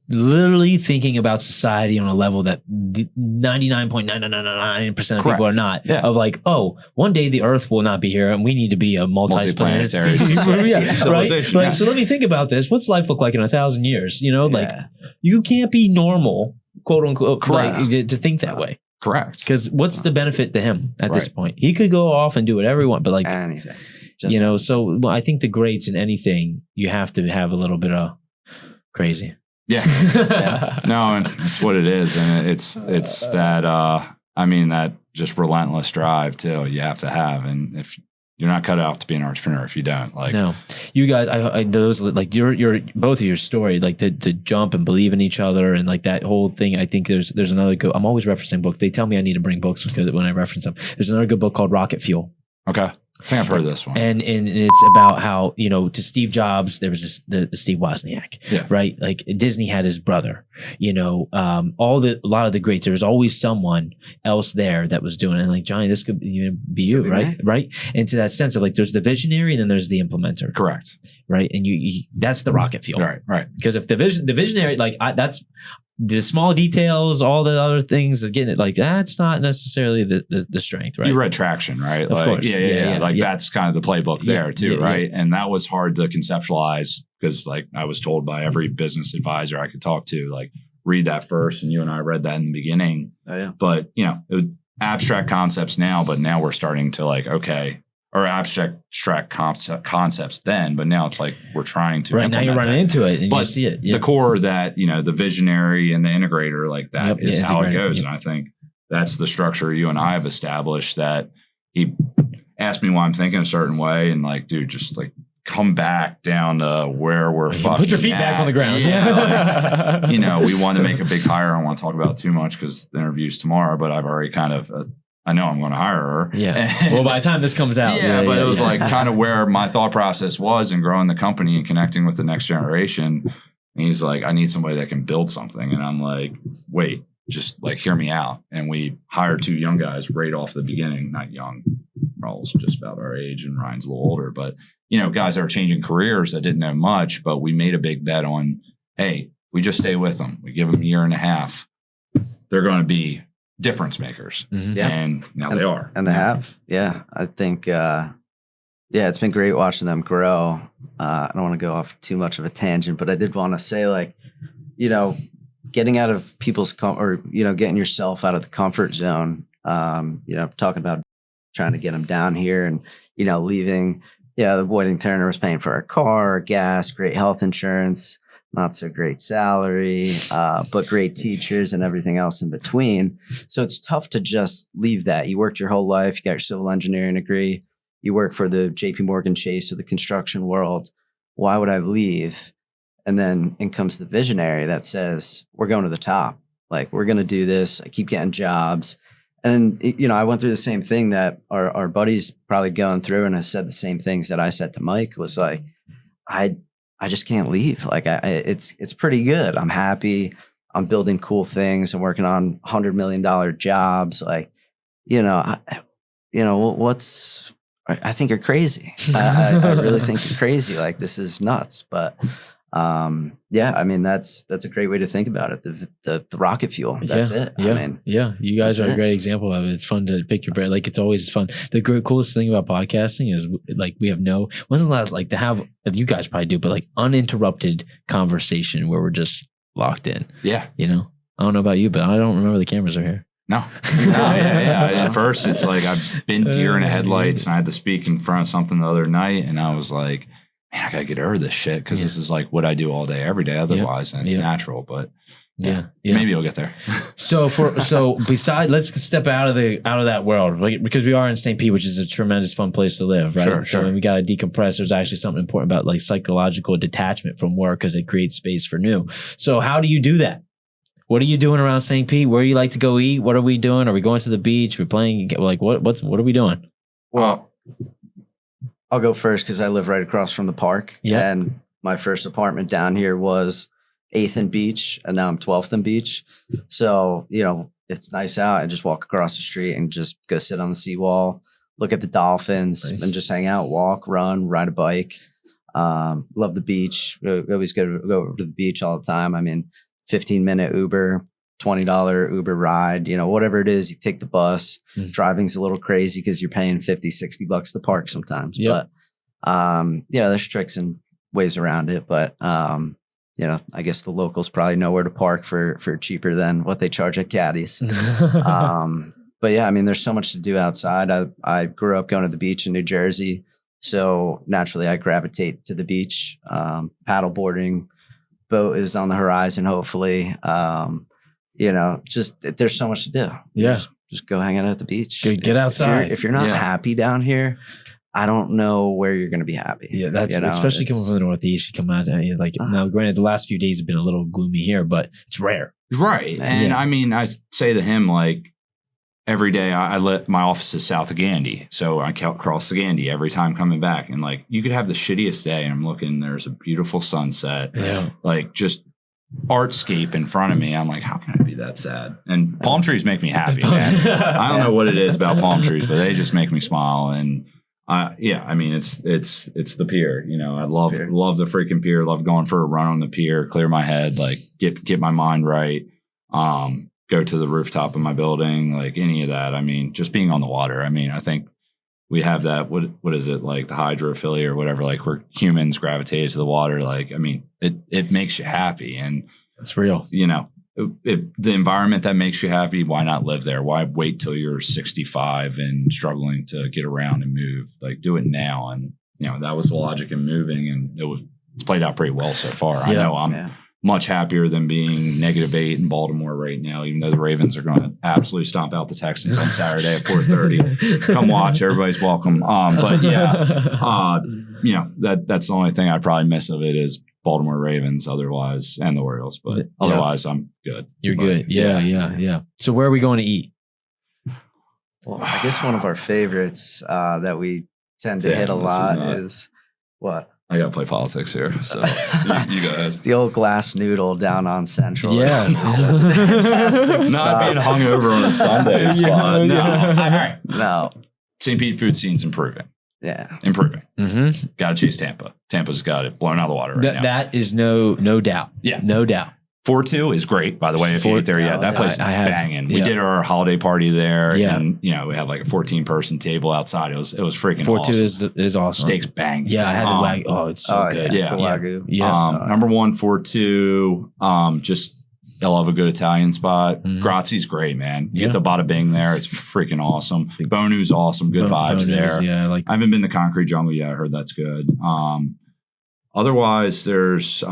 literally thinking about society on a level that 99.9999% of people are not. Yeah. Of like, oh, one day the Earth will not be here, and we need to be a multi-planetary civilization. Right. So let me think about this. What's life look like in 1,000 years? You know, like you can't be normal, quote unquote, like, to think that way. Correct. Because what's the benefit to him at this point? He could go off and do whatever he wants, but like anything. You know, so I think the greats in anything, you have to have a little bit of crazy. Yeah. No, and it's what it is. And it's that, I mean, that just relentless drive too, you have to have. And if you're not cut out to be an entrepreneur, if you don't, like, no, you guys, those like your both of your story, like to jump and believe in each other and like that whole thing. I think there's another good, I'm always referencing book. They tell me I need to bring books because when I reference them, there's another good book called Rocket Fuel. Okay. I think I've heard of this one. And it's about how, you know, to Steve Jobs, there was the Steve Wozniak, right? Like Disney had his brother, you know, a lot of the greats, there was always someone else there that was doing it. And like, Johnny, this could be you, right? Right. And to that sense of like, there's the visionary and then there's the implementer. Correct. Right. And you that's the rocket fuel. Right. Because if the visionary, like that's the small details, all the other things that get it, like that's not necessarily the strength, right? You read Traction, right? Of like, course. Yeah. Like that's kind of the playbook there too, right? And that was hard to conceptualize because like I was told by every business advisor I could talk to, like read that first. And you and I read that in the beginning. Oh, yeah. But you know, it was abstract concepts now, but now we're starting to like, okay, or abstract concepts then, but now it's like we're trying to now you're running into it and you see it. The core that, you know, the visionary and the integrator, like that is how it goes. And I think that's the structure you and I have established, that he asked me why I'm thinking a certain way and like, dude, just like come back down to where we're fucking put your feet back on the ground. Yeah, like, you know, we want to make a big hire. I don't want to talk about it too much because the interview's tomorrow, but I've already kind of I know I'm going to hire her. Yeah. Well, by the time this comes out. But it was like kind of where my thought process was in growing the company and connecting with the next generation. And he's like, I need somebody that can build something. And I'm like, wait, just like hear me out. And we hired 2 young guys right off the beginning. Not young, Raul's just about our age and Ryan's a little older. But, you know, guys that are changing careers that didn't know much. But we made a big bet on, hey, we just stay with them. We give them a year and a half. They're going to be difference makers. And now they are. And they have. Yeah. I think, it's been great watching them grow. I don't want to go off too much of a tangent, but I did want to say, like, you know, getting out of people's getting yourself out of the comfort zone, you know, talking about trying to get them down here and, you know, leaving, avoiding Turner paying for our car, gas, great health insurance, not so great salary, but great teachers and everything else in between. So it's tough to just leave that. You worked your whole life. You got your civil engineering degree. You work for the JP Morgan Chase of the construction world. Why would I leave? And then in comes the visionary that says, we're going to the top. Like, we're going to do this. I keep getting jobs. And, you know, I went through the same thing that our buddies probably going through, and I said the same things that I said to Mike, was like, I just can't leave. Like, it's pretty good. I'm happy. I'm building cool things. I'm working on $100 million jobs. Like, I think you're crazy. I really think you're crazy. Like, this is nuts. But I mean, that's a great way to think about it. The rocket fuel. That's it. Yeah. I mean, you guys are a great example of it. It's fun to pick your brain. Like, it's always fun. The coolest thing about podcasting is like we have when's the last, like, to have, you guys probably do, but like uninterrupted conversation where we're just locked in. Yeah. You know, I don't know about you, but I don't remember the cameras are here. No. At first, it's like I've been deer in the headlights, and I had to speak in front of something the other night, and I was like, man, I gotta get over this shit because this is like what I do all day, every day. Otherwise, and it's natural. But maybe you'll get there. So besides, let's step out of that world, because we are in St. Pete, which is a tremendous fun place to live, right? Sure. So we got to decompress. There's actually something important about like psychological detachment from work because it creates space for new. So how do you do that? What are you doing around St. Pete? Where do you like to go eat? What are we doing? Are we going to the beach? We're playing, like, what are we doing? Well, I'll go first because I live right across from the park. Yeah. And my first apartment down here was 8th and Beach, and now I'm 12th and Beach. So, you know, it's nice out. I just walk across the street and just go sit on the seawall, look at the dolphins, and just hang out, walk, run, ride a bike. Love the beach. We always go over to the beach all the time. I mean, 15-minute Uber, $20 Uber ride, whatever it is, you take the bus. Driving's a little crazy because you're paying $50-$60 to park sometimes. Yep. But there's tricks and ways around it. But I guess the locals probably know where to park for cheaper than what they charge at Caddies. But yeah, I mean, there's so much to do outside. I grew up going to the beach in New Jersey, so naturally I gravitate to the beach. Paddle boarding, boat is on the horizon. Hopefully, just there's so much to do. Yeah, just go hang out at the beach. Get outside. If you're not happy down here, I don't know where you're going to be happy. Yeah, that's especially coming from the Northeast. You come out now. Granted, the last few days have been a little gloomy here, but it's rare, right? And I mean, I say to him like every day. I let my office is south of Gandy, so I cross the Gandy every time coming back. And like, you could have the shittiest day, and I'm looking. There's a beautiful sunset, like just artscape in front of me. I'm like, how can I be that sad? And palm trees make me happy, man. I don't know what it is about palm trees, but they just make me smile. And I mean, it's the pier. I love the freaking pier. Love going for a run on the pier, clear my head, like get my mind right. Go to the rooftop of my building, like any of that. I mean, just being on the water. I mean, I think we have that. What is it, like the hydrophilia or whatever? Like we're humans gravitated to the water. Like, I mean, it makes you happy, and it's real. The environment that makes you happy, why not live there? Why wait till you're 65 and struggling to get around and move? Like, do it now. And that was the logic in moving, and it's played out pretty well so far. I know I'm much happier than being -8 in Baltimore right now, even though the Ravens are going to absolutely stomp out the Texans on Saturday at 4:30. Come watch, everybody's welcome. But that's the only thing I probably miss of it is Baltimore Ravens, otherwise, and the Orioles. But otherwise, I'm good. You're good. Yeah. So where are we going to eat? Well, I guess one of our favorites that we tend to hit a lot is what? I got to play politics here, so you go ahead. The old glass noodle down on Central. Yeah. Not being hungover on a Sunday spot. No. St. Pete food scene's improving. Yeah. Improving. Mm-hmm. Got to chase Tampa. Tampa's got it blown out of the water right now. That is no doubt. Yeah. No doubt. 4-2 is great, by the way, if you ain't there yet. That place is banging. We did our holiday party there, and we had like a 14-person table outside. It was freaking 4-2 is awesome. Steaks bang. Yeah, I had the Wagyu. Oh, it's so good. Yeah, the Wagyu. Yeah. Number 1, 4-2. Just I love a good Italian spot. Grazie's great, man. You get the bada bing there. It's freaking awesome. Bonu's awesome. Good vibes there. Yeah, I haven't been to Concrete Jungle yet. I heard that's good. Otherwise, there's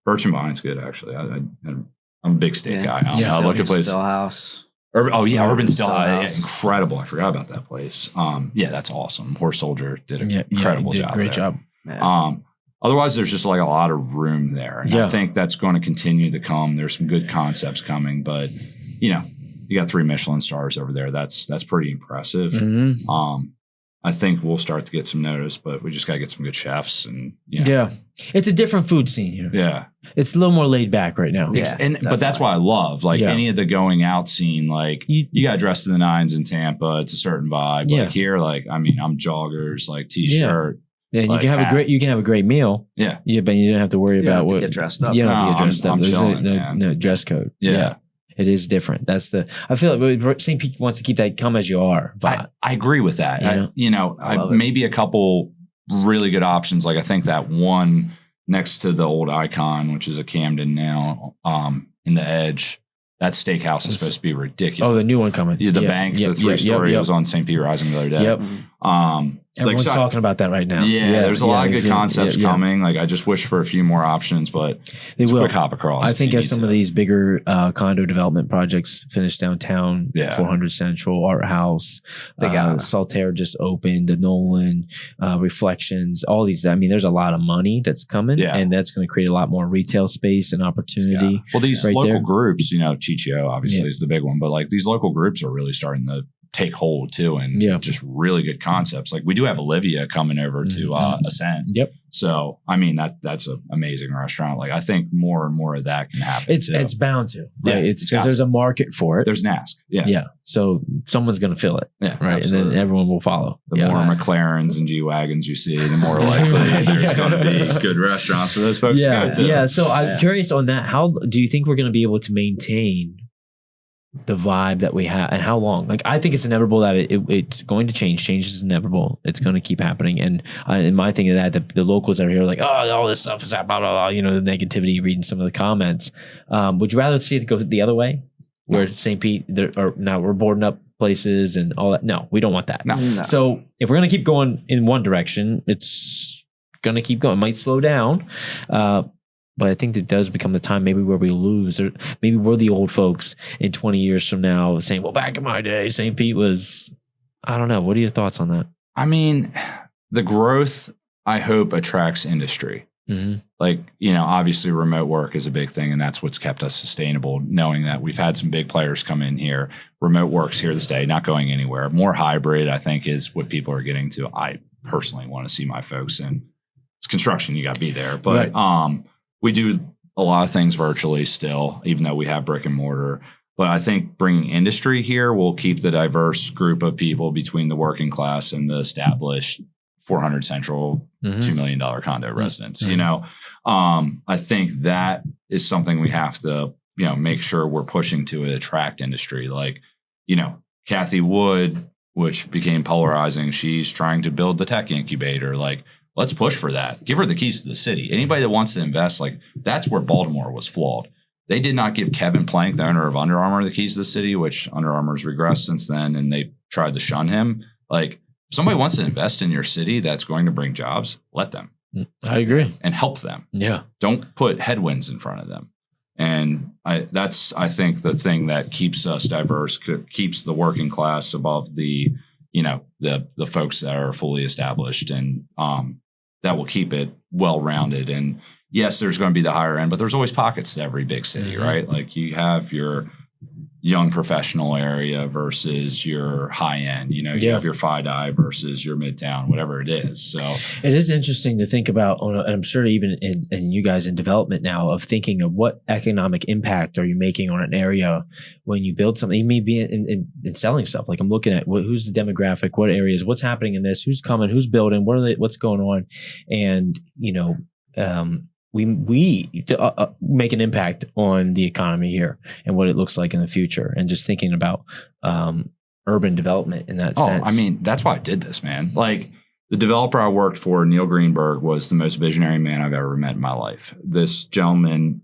Birch and Vine's good, actually. I'm a big steak guy. I look at places. Stillhouse. Urban Stillhouse. Incredible. I forgot about that place. That's awesome. Horse Soldier did an incredible job. Great job. Yeah. Otherwise, there's just like a lot of room there. And I think that's going to continue to come. There's some good concepts coming, but you got 3 Michelin stars over there. That's pretty impressive. Mm-hmm. I think we'll start to get some notice, but we just got to get some good chefs and it's a different food scene here. Yeah. It's a little more laid back right now. Yeah, but that's why I love any of the going out scene. Like you got dressed to the nines in Tampa. It's a certain vibe. Like here, I'm joggers, like t-shirt. Yeah, and you can have a great meal. Yeah. Yeah, but you don't have to worry about what get dressed up. You don't have to get dressed up. I'm There's chilling, no dress code. Yeah. It is different. I feel like St. Pete wants to keep that come as you are. But I agree with that. Maybe a couple really good options. Like I think that one next to the old Icon, which is a Camden now, in the Edge, that steakhouse is supposed to be ridiculous. Oh, the new one coming. The bank, the 3-story. It was on St. Pete Rising the other day. Yep. Everyone's talking about that right now. Yeah, there's a lot of good concepts coming. Like I just wish for a few more options, but they will. Quick hop across. I think as some of these bigger condo development projects finish downtown, 400 Central, Art House, Saltaire just opened, the Nolan, Reflections, all these. I mean, there's a lot of money that's coming, and that's going to create a lot more retail space and opportunity. Well, these local groups, Chichio obviously is the big one, but like these local groups are really starting to take hold too, and just really good concepts. Like we do have Olivia coming over to Ascent. Yep. So I mean that's an amazing restaurant. Like I think more and more of that can happen. It's bound to. Right? Yeah, It's because there's a market for it. There's an ask. Yeah. Yeah. So someone's going to fill it. Yeah. Right. Absolutely. And then everyone will follow. The more McLarens and G-Wagons you see, the more likely there's going to be good restaurants for those folks to go to. Yeah. So I'm curious on that. How do you think we're going to be able to maintain the vibe that we have, and how long? Like, I think it's inevitable that it's going to change. Change is inevitable. It's going to keep happening. And in my thing of that, the locals that are here are like, oh, all this stuff is blah, blah, blah, the negativity, reading some of the comments. Would you rather see it go the other way, where St. Pete, now we're boarding up places and all that? No, we don't want that. No. So if we're going to keep going in one direction, it's going to keep going. It might slow down. But I think it does become the time maybe where we lose, or maybe we're the old folks in 20 years from now saying, well, back in my day, St. Pete was, I don't know. What are your thoughts on that? I mean, the growth, I hope, attracts industry. Mm-hmm. Like, obviously remote work is a big thing, and that's what's kept us sustainable, knowing that we've had some big players come in here. Remote work's here to stay, not going anywhere. More hybrid, I think, is what people are getting to. I personally want to see my folks in. It's construction, you got to be there. But we do a lot of things virtually still, even though we have brick and mortar. But I think bringing industry here will keep the diverse group of people between the working class and the established 400 Central, $2 million condo residents. I think that is something we have to, make sure we're pushing to attract industry. Like, Kathy Wood, which became polarizing, she's trying to build the tech incubator. Like, let's push for that. Give her the keys to the city. Anybody that wants to invest, like, that's where Baltimore was flawed. They did not give Kevin Plank, the owner of Under Armour, the keys to the city, which Under Armour's regressed since then, and they tried to shun him. Like, if somebody wants to invest in your city that's going to bring jobs, let them. I agree. And help them. Yeah. Don't put headwinds in front of them. And that's, I think, the thing that keeps us diverse, keeps the working class above the, the folks that are fully established, and that will keep it well-rounded. And yes, there's going to be the higher end, but there's always pockets to every big city, right? Like you have your young professional area versus your high end, you have your FIDI versus your midtown, whatever it is. So it is interesting to think about, and I'm sure even in you guys in development now, of thinking of what economic impact are you making on an area when you build something. You may be in selling stuff. Like I'm looking at who's the demographic, what areas, what's happening in this, who's coming, who's building, what's going on. And, we make an impact on the economy here and what it looks like in the future, and just thinking about urban development in that sense. I mean, that's why I did this, man. Like the developer I worked for, Neil Greenberg, was the most visionary man I've ever met in my life. This gentleman,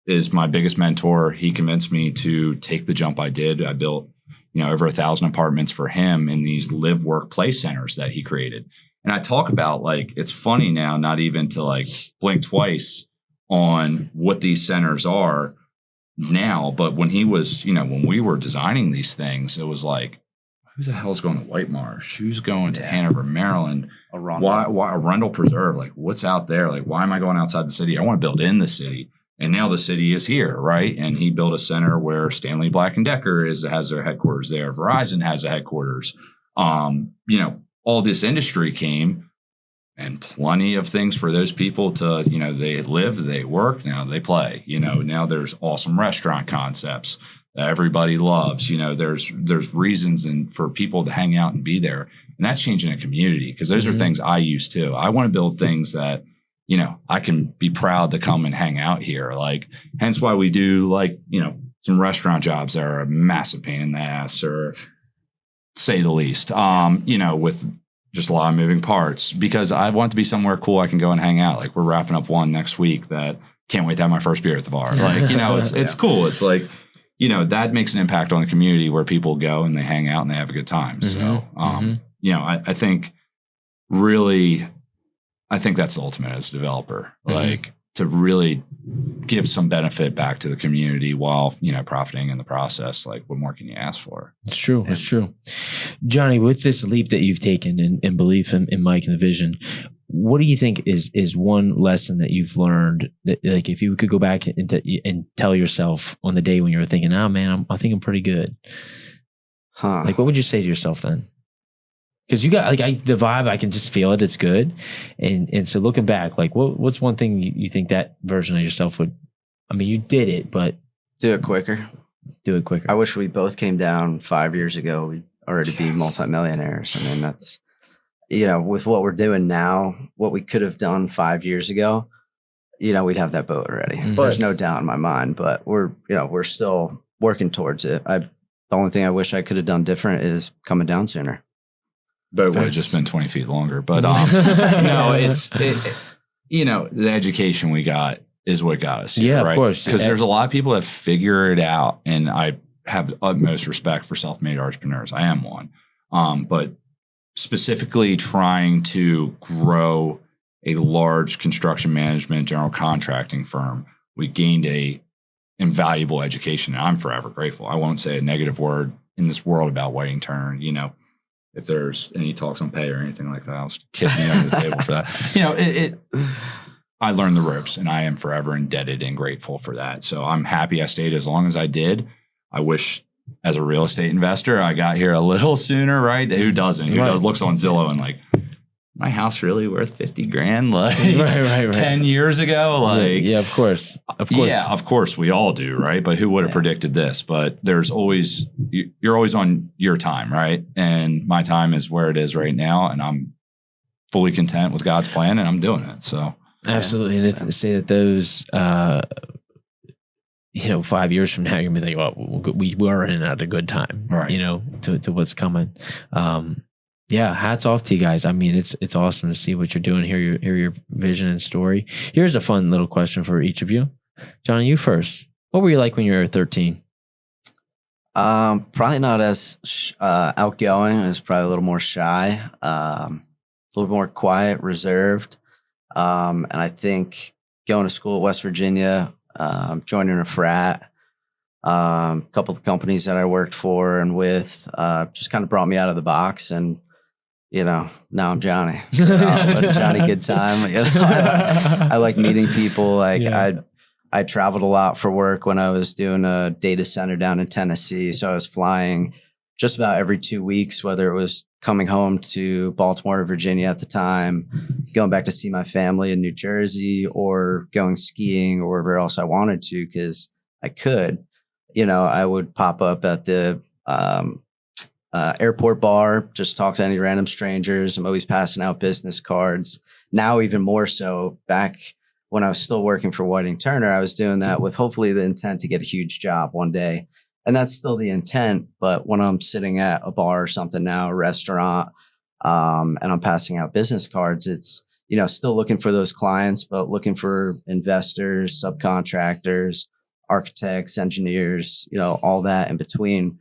is my biggest mentor. He convinced me to take the jump I did. I built, over 1,000 apartments for him in these live work play centers that he created. And I talk about, like, it's funny now, not even to like blink twice on what these centers are now. But when he was, when we were designing these things, it was like, who the hell's going to White Marsh? Who's going to Hanover, Maryland? Why Arundel Preserve? Like, what's out there? Like, why am I going outside the city? I want to build in the city. And now the city is here, right? And he built a center where Stanley Black & Decker has their headquarters there. Verizon has a headquarters. All this industry came, and plenty of things for those people to, they live, they work, now they play. Now there's awesome restaurant concepts that everybody loves. There's reasons and for people to hang out and be there. And that's changing a community, because those are things I use too. I want to build things that, I can be proud to come and hang out here. Like, hence why we do some restaurant jobs that are a massive pain in the ass, or say the least, with just a lot of moving parts, because I want to be somewhere cool I can go and hang out. Like, we're wrapping up one next week that can't wait to have my first beer at the bar. Like, it's cool. It's like, that makes an impact on the community where people go and they hang out and they have a good time. So, I think really, I think that's the ultimate as a developer, like to really give some benefit back to the community while, profiting in the process. Like, what more can you ask for? It's true. It's true. Johnny, with this leap that you've taken in belief in Mike and the vision, what do you think is one lesson that you've learned that, like, if you could go back and tell yourself on the day when you were thinking, oh man, I think I'm pretty good? Like, what would you say to yourself then? Because you got the vibe, I can just feel it. It's good. And so looking back, like what's one thing you think that version of yourself would, I mean, you did it, but Do it quicker. I wish we both came down 5 years ago. We'd already be multimillionaires. I mean, that's, with what we're doing now, what we could have done 5 years ago, we'd have that boat already. Mhm. There's no doubt in my mind, but we're still working towards it. The only thing I wish I could have done different is coming down sooner. But it would have just been 20 feet longer. But no, the education we got is what got us here, right? Of course. Because there's a lot of people that figure it out, and I have utmost respect for self-made entrepreneurs. I am one. But specifically trying to grow a large construction management general contracting firm, we gained a invaluable education, and I'm forever grateful. I won't say a negative word in this world about Whiting Turner. If there's any talks on pay or anything like that, I'll kick me under the table for that. I learned the ropes, and I am forever indebted and grateful for that. So I'm happy I stayed as long as I did. I wish, as a real estate investor, I got here a little sooner, right? Who doesn't? Who does looks on Zillow and like, my house really worth 50 grand? Like right. 10 years ago? Like, yeah, of course. Yeah, of course we all do, right? But who would have predicted this? But there's always, you're always on your time, right? And my time is where it is right now. And I'm fully content with God's plan, and I'm doing it. So absolutely. And if say that those, 5 years from now, you're gonna be like, well, we were in at a good time, right? To what's coming. Yeah, hats off to you guys. I mean, it's awesome to see what you're doing, hear your vision and story. Here's a fun little question for each of you. Johnny, you first. What were you like when you were 13? Probably not as outgoing. I was probably a little more shy, a little more quiet, reserved. And I think going to school at West Virginia, joining a frat, a couple of companies that I worked for and with, just kind of brought me out of the box. And now I'm Johnny. Johnny Good Time. I like meeting people. I traveled a lot for work when I was doing a data center down in Tennessee. So I was flying just about every 2 weeks, whether it was coming home to Baltimore or Virginia at the time, going back to see my family in New Jersey, or going skiing or wherever else I wanted to, because I could. I would pop up at the airport bar, just talk to any random strangers. I'm always passing out business cards. Now, even more so, back when I was still working for Whiting Turner, I was doing that with hopefully the intent to get a huge job one day. And that's still the intent. But when I'm sitting at a bar or something now, a restaurant, and I'm passing out business cards, it's, still looking for those clients, but looking for investors, subcontractors, architects, engineers, all that in between.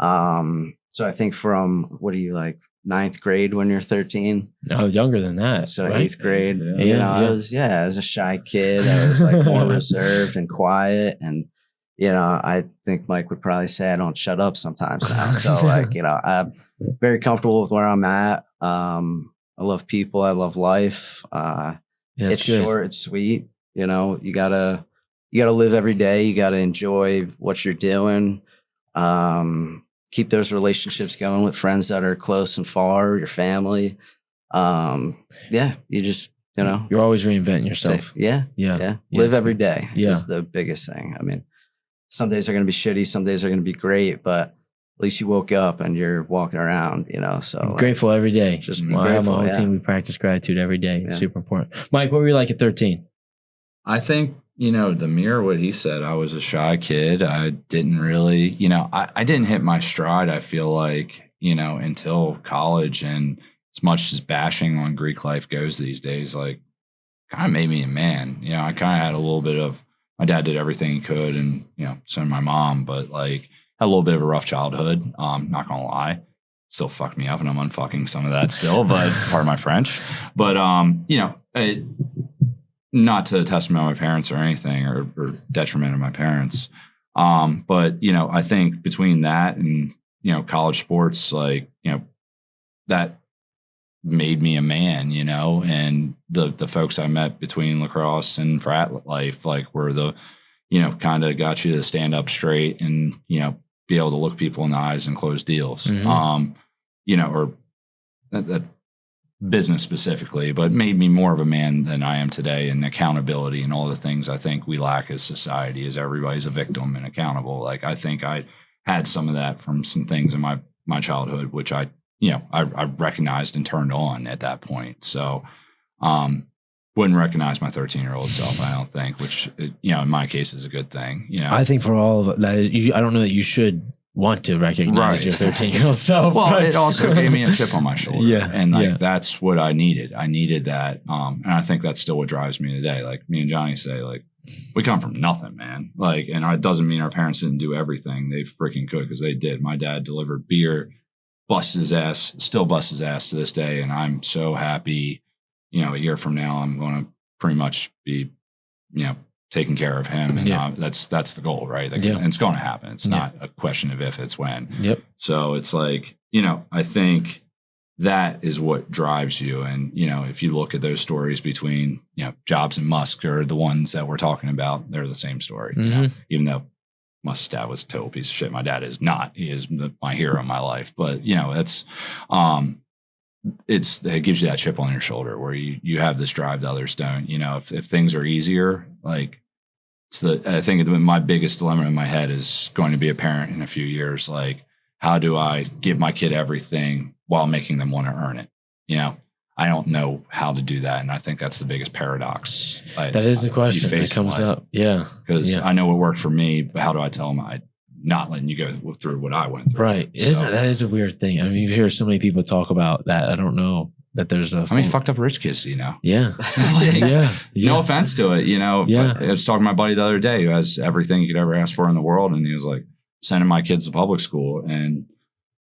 So I think from, what are you, like 9th grade when you're 13? No, younger than that. So right? 8th grade, I was a shy kid. I was like more reserved and quiet. And, I think Mike would probably say I don't shut up sometimes now. So I'm very comfortable with where I'm at. I love people. I love life. It's good. Short, it's sweet. You gotta live every day. You gotta enjoy what you're doing. Keep those relationships going with friends that are close and far, your family. You just, you're always reinventing yourself. Live every day is the biggest thing. I mean, some days are going to be shitty. Some days are going to be great, but at least you woke up and you're walking around, so grateful every day. Just I have my whole team. We practice gratitude every day. It's super important. Mike, what were you like at 13? I think, to mirror what he said, I was a shy kid. I didn't really, I didn't hit my stride, I feel like, until college. And as much as bashing on Greek life goes these days, like, kind of made me a man. I kind of had a little bit of, my dad did everything he could, and, so did my mom, but like, had a little bit of a rough childhood. Not gonna lie. Still fucked me up, and I'm unfucking some of that still, but part of my French. But, not to testament my parents or anything, or detriment of my parents. But, I think between that and, college sports, like, that made me a man, and the folks I met between lacrosse and frat life, like, were the, kind of got you to stand up straight and, be be able to look people in the eyes and close deals. Or that business specifically, but made me more of a man than I am today, and accountability and all the things I think we lack as society is everybody's a victim and accountable. Like, I think I had some of that from some things in my childhood, which I recognized and turned on at that point. So, wouldn't recognize my 13-year-old self, I don't think, which, in my case is a good thing. I think for all of that, I don't know that you should want to recognize your 13-year-old self. Well, it also gave me a chip on my shoulder. Yeah. And that's what I needed. I needed that. And I think that's still what drives me today. Like, me and Johnny say, like, we come from nothing, man. Like, and it doesn't mean our parents didn't do everything they freaking could, because they did. My dad delivered beer, busted his ass, still busts his ass to this day. And I'm so happy, a year from now, I'm going to pretty much be, taking care of him. And that's the goal, right? Like, and it's going to happen. It's not a question of if, it's when. Yep. So it's like, I think that is what drives you. And, if you look at those stories between, Jobs and Musk, or the ones that we're talking about, they're the same story. Even though Musk's dad was a total piece of shit. My dad is not. He is my hero in my life. But, it gives you that chip on your shoulder where you have this drive that others don't. If things are easier, like, I think my biggest dilemma in my head is going to be a parent in a few years. Like, how do I give my kid everything while making them want to earn it? I don't know how to do that. And I think that's the biggest paradox. That is the question that comes up. Yeah. Because I know what worked for me, but how do I tell them I'm not letting you go through what I went through? Right. That is a weird thing. I mean, you hear so many people talk about that. I don't know that there's a... fucked up rich kids, Yeah. Yeah. No offense to it, Yeah. I was talking to my buddy the other day who has everything you could ever ask for in the world. And he was like, sending my kids to public school. And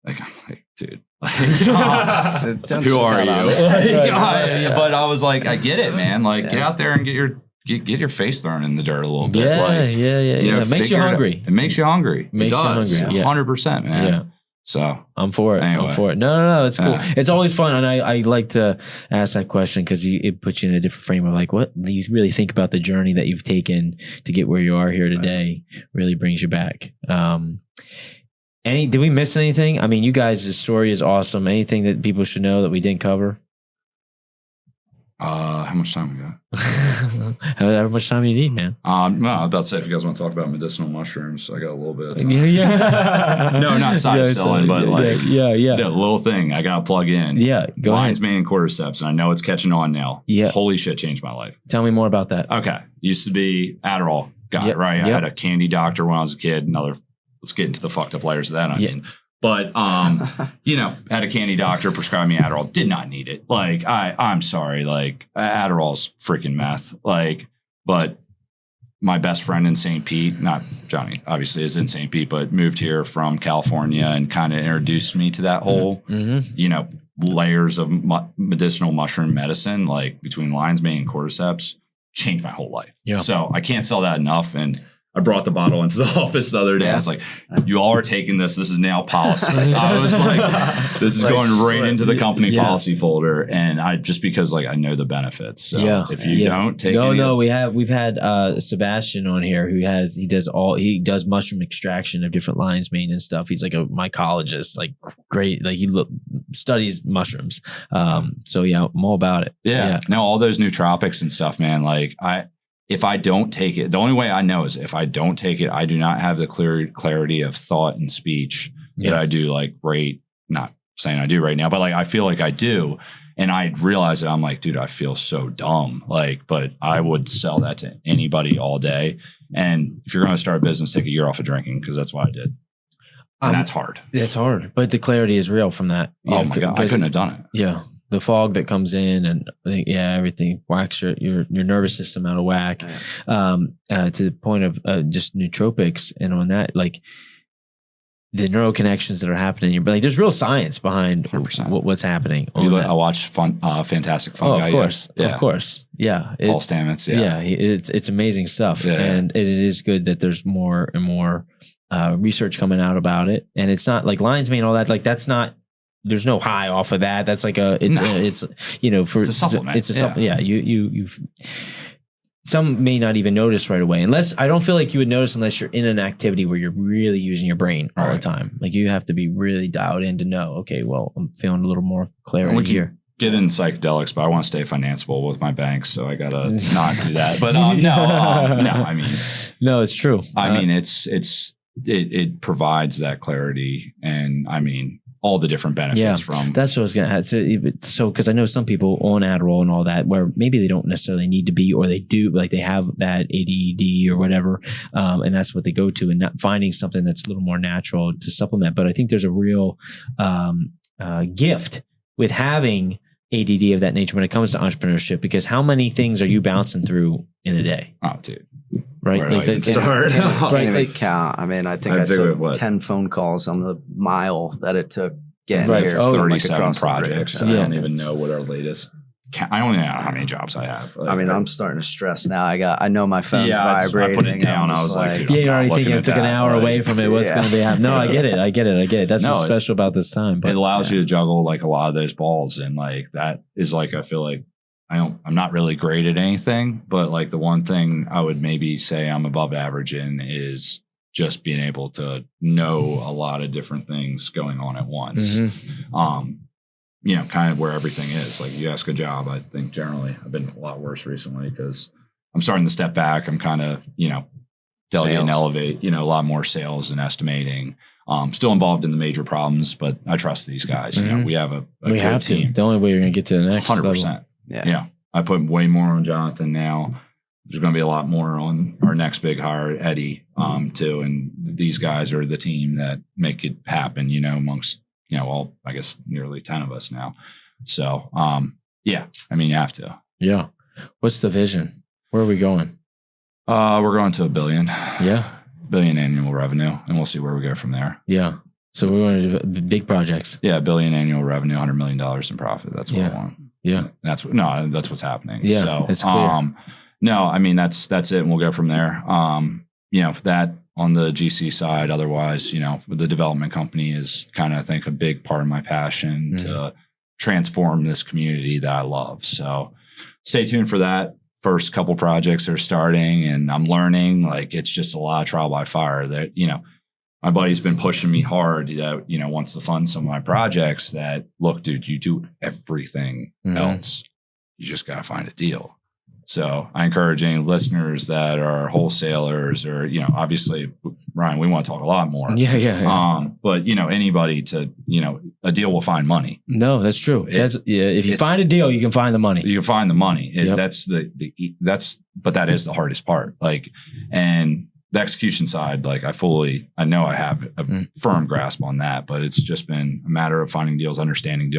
like, I'm like, dude, who are you? But I was like, I get it, man. Like, get out there and get your face thrown in the dirt a little bit. It makes you hungry. It makes you hungry. Makes it does. you hungry. 100%, man. Yeah. So I'm for it. Anyway. I'm for it. No, it's cool. It's always fun, and I like to ask that question because it puts you in a different frame of like, what do you really think about the journey that you've taken to get where you are here today? Really brings you back. Did we miss anything? I mean, you guys' story is awesome. Anything that people should know that we didn't cover? How much time we got? How much time you need, man? No, I was about to say, if you guys want to talk about medicinal mushrooms, I got a little bit of time. No, not side selling, but a little thing I got to plug in. Yeah, go Lion's ahead. Mane and cordyceps, and I know it's catching on now. Yeah. Holy shit, changed my life. Tell me more about that. Okay. Used to be Adderall guy, right? I had a candy doctor when I was a kid. Let's get into the fucked up layers of that onion. But, had a candy doctor prescribe me Adderall. Did not need it. Like, I'm sorry. Like, Adderall's freaking meth. Like, but my best friend in St. Pete, not Johnny, obviously is in St. Pete, but moved here from California and kind of introduced me to that whole, layers of medicinal mushroom medicine, like between Lion's Mane and cordyceps, changed my whole life. Yeah. So I can't sell that enough. And I brought the bottle into the office the other day. I was like, you all are taking this. This is now policy. I was like, this is going right into the company policy folder. And because I know the benefits. So if you don't take we've had Sebastian on here he does mushroom extraction of different lion's mane and stuff. He's like a mycologist, like great. Like he studies mushrooms. So I'm all about it. Yeah. No, all those nootropics and stuff, man. Like if I don't take it, the only way I know is if I don't take it, I do not have the clarity of thought and speech that I do not saying I do right now, but I feel like I do. And I realize that I'm like, dude, I feel so dumb. But I would sell that to anybody all day. And if you're going to start a business, take a year off of drinking, because that's what I did. And that's hard. It's hard, but the clarity is real from that. Oh my God. I couldn't have done it. Yeah. The fog that comes in and everything whacks your nervous system out of whack, to the point of just nootropics. And on that, like the neural connections that are happening, but there's real science behind what's happening. I watch Fantastic Fungi. Of course. Yeah. Paul Stamets. It's amazing stuff. And it is good that there's more and more research coming out about it. And it's not like lion's mane, all that, like that's not, there's no high off of that. That's like it's a supplement. It's a supplement. Yeah. You some may not even notice right away. I don't feel like you would notice unless you're in an activity where you're really using your brain all the time. Like you have to be really dialed in to know, okay, well, I'm feeling a little more clarity here. Get in psychedelics, but I want to stay financeable with my banks, so I gotta not do that. But no, I mean, no, it's true. I mean, it provides that clarity, and I mean, all the different benefits from. That's what I was gonna add. So, because I know some people on Adderall and all that, where maybe they don't necessarily need to be, or they do, like they have that ADD or whatever, and that's what they go to, and not finding something that's a little more natural to supplement. But I think there's a real gift with having ADD of that nature when it comes to entrepreneurship, because how many things are you bouncing through in a day? Oh, dude. Right? Can't even count. I mean, I think I took 10 phone calls on the mile that it took getting here. 37 projects. I don't even know what our latest. I don't even know how many jobs I have. I mean, I'm starting to stress now. I know my phone's vibrating. I put it down. I was like, dude, you're already thinking it took an hour away from it. What's going to be happening? No, I get it. That's what's special about this time. But it allows you to juggle like a lot of those balls, and like that is like, I feel like I'm not really great at anything, but like the one thing I would maybe say I'm above average in is just being able to know a lot of different things going on at once. You know, kind of where everything is. Like you ask a job, I think generally I've been a lot worse recently because I'm starting to step back. I'm kind of, you know, delegate and elevate, you know, a lot more sales and estimating. Still involved in the major problems, but I trust these guys. You know, we have a good team. The only way you're going to get to the next 100%. level. Yeah. I put way more on Jonathan now. There's going to be a lot more on our next big hire, Eddie, too. And these guys are the team that make it happen, you know, amongst, you know, all, I guess, nearly 10 of us now. So, yeah, I mean, you have to. Yeah. What's the vision? Where are we going? We're going to $1 billion. Yeah. $1 billion annual revenue, and we'll see where we go from there. Yeah. So we're going to do big projects. Yeah. $1 billion annual revenue, $100 million in profit. That's what I want. Yeah. That's what's happening. Yeah. So, it's clear. No, I mean, that's it. And we'll go from there. You know, that on the GC side, otherwise, you know, the development company is kind of, I think, a big part of my passion to transform this community that I love. So stay tuned for that. First couple projects are starting and I'm learning. Like, it's just a lot of trial by fire that, you know, my buddy's been pushing me hard, you know, wants to fund some of my projects that, look, dude, you do everything else. You just got to find a deal. So I encourage any listeners that are wholesalers or, you know, obviously, Ryan, we want to talk a lot more. Yeah. But, you know, anybody to, you know, a deal will find money. No, that's true. If you find a deal, you can find the money. You can find the money. But that is the hardest part. Like, and the execution side, like I know I have a firm grasp on that, but it's just been a matter of finding deals, understanding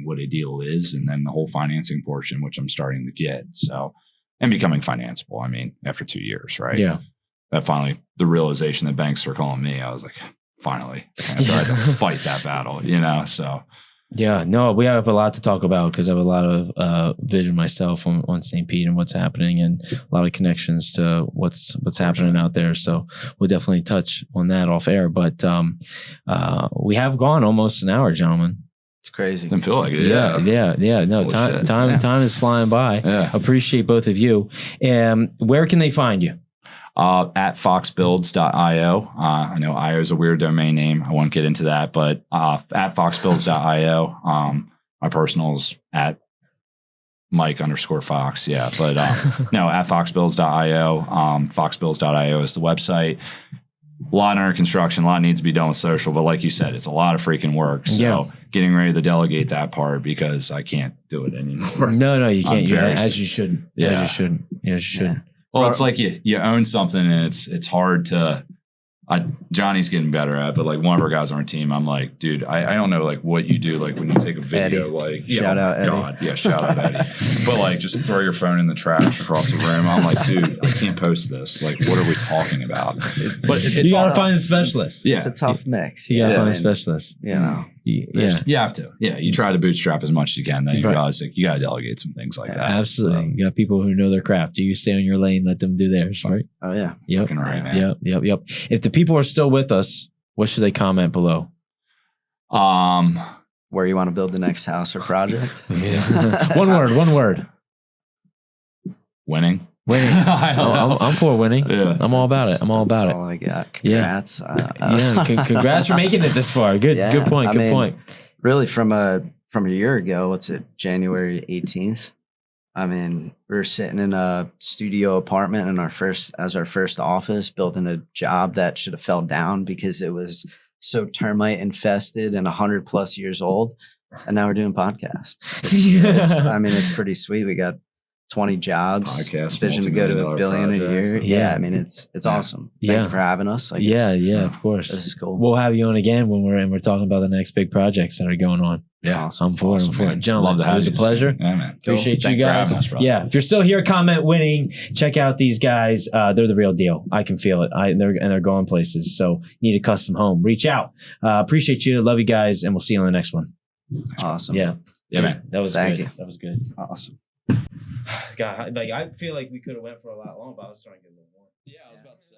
what a deal is, and then the whole financing portion, which I'm starting to get. So, and becoming financeable. I mean, after 2 years, right? Yeah. That finally, the realization that banks were calling me, I was like, finally. And so I had to fight that battle, you know? So. Yeah, no, we have a lot to talk about because I have a lot of vision myself on St. Pete and what's happening, and a lot of connections to what's happening out there. So we'll definitely touch on that off air. But we have gone almost an hour, gentlemen. It's crazy. Didn't feel like it. Yeah. No, time is flying by. Yeah. Appreciate both of you. Where can they find you? At foxbuilds.io. I know IO is a weird domain name. I won't get into that, but at foxbuilds.io. My personal's at Mike_Fox. Yeah. But no, at foxbuilds.io. Foxbuilds.io is the website. A lot under construction, a lot needs to be done with social, but like you said, it's a lot of freaking work. So getting ready to delegate that part because I can't do it anymore. No, you can't. As you should. Yeah. As you should. Yeah. Well, it's like you own something and it's hard to. Johnny's getting better at, but like one of our guys on our team, I'm like, dude, I don't know like what you do, like when you take a video, Eddie. like Shout out Eddie. God, yeah, shout out Eddie. But like just throw your phone in the trash across the room. I'm like, dude, I can't post this. Like, what are we talking about? But you gotta find a specialist. It's a tough mix. You gotta find a specialist. You know. Yeah. You have to. Yeah. You try to bootstrap as much as you can. Then you realize like you got to delegate some things like that. Absolutely. You got people who know their craft. You stay on your lane, let them do theirs, right? Oh, yeah. Yep. Right, man. Yep. If the people are still with us, what should they comment below? Where you want to build the next house or project? Yeah. One word. Winning. Winning. I'm for winning. Yeah. I'm all about it. I'm all about That's it. all I got. Congrats. Yeah. Congrats for making it this far. Good. Yeah, Good point. I Good mean, point. Really, from a year ago, what's it, January 18th? I mean, we were sitting in a studio apartment in our first office, building a job that should have fell down because it was so termite infested and 100+ years old. And now we're doing podcasts. It's pretty sweet. We got 20 jobs, Podcast, vision to go to multi-million-dollar $1 billion a year. projects. Yeah, I mean, it's awesome. Thank you for having us. Like, Yeah, of course. This is cool. We'll have you on again when we're talking about the next big projects that are going on. Yeah, awesome. I'm for it. Gentlemen, Love to have it was a you. pleasure. Yeah, man. Appreciate Thank you for guys. having us, brother. Yeah, if you're still here, comment winning. Check out these guys. They're the real deal. I can feel it. They're going places. So need a custom home. Reach out. Appreciate you. Love you guys, and we'll see you on the next one. Awesome. Yeah, man. That was Thank good. you. That was good. Awesome. God, I feel like we could have went for a lot longer, but I was trying to get a little more. Yeah, I was about to say.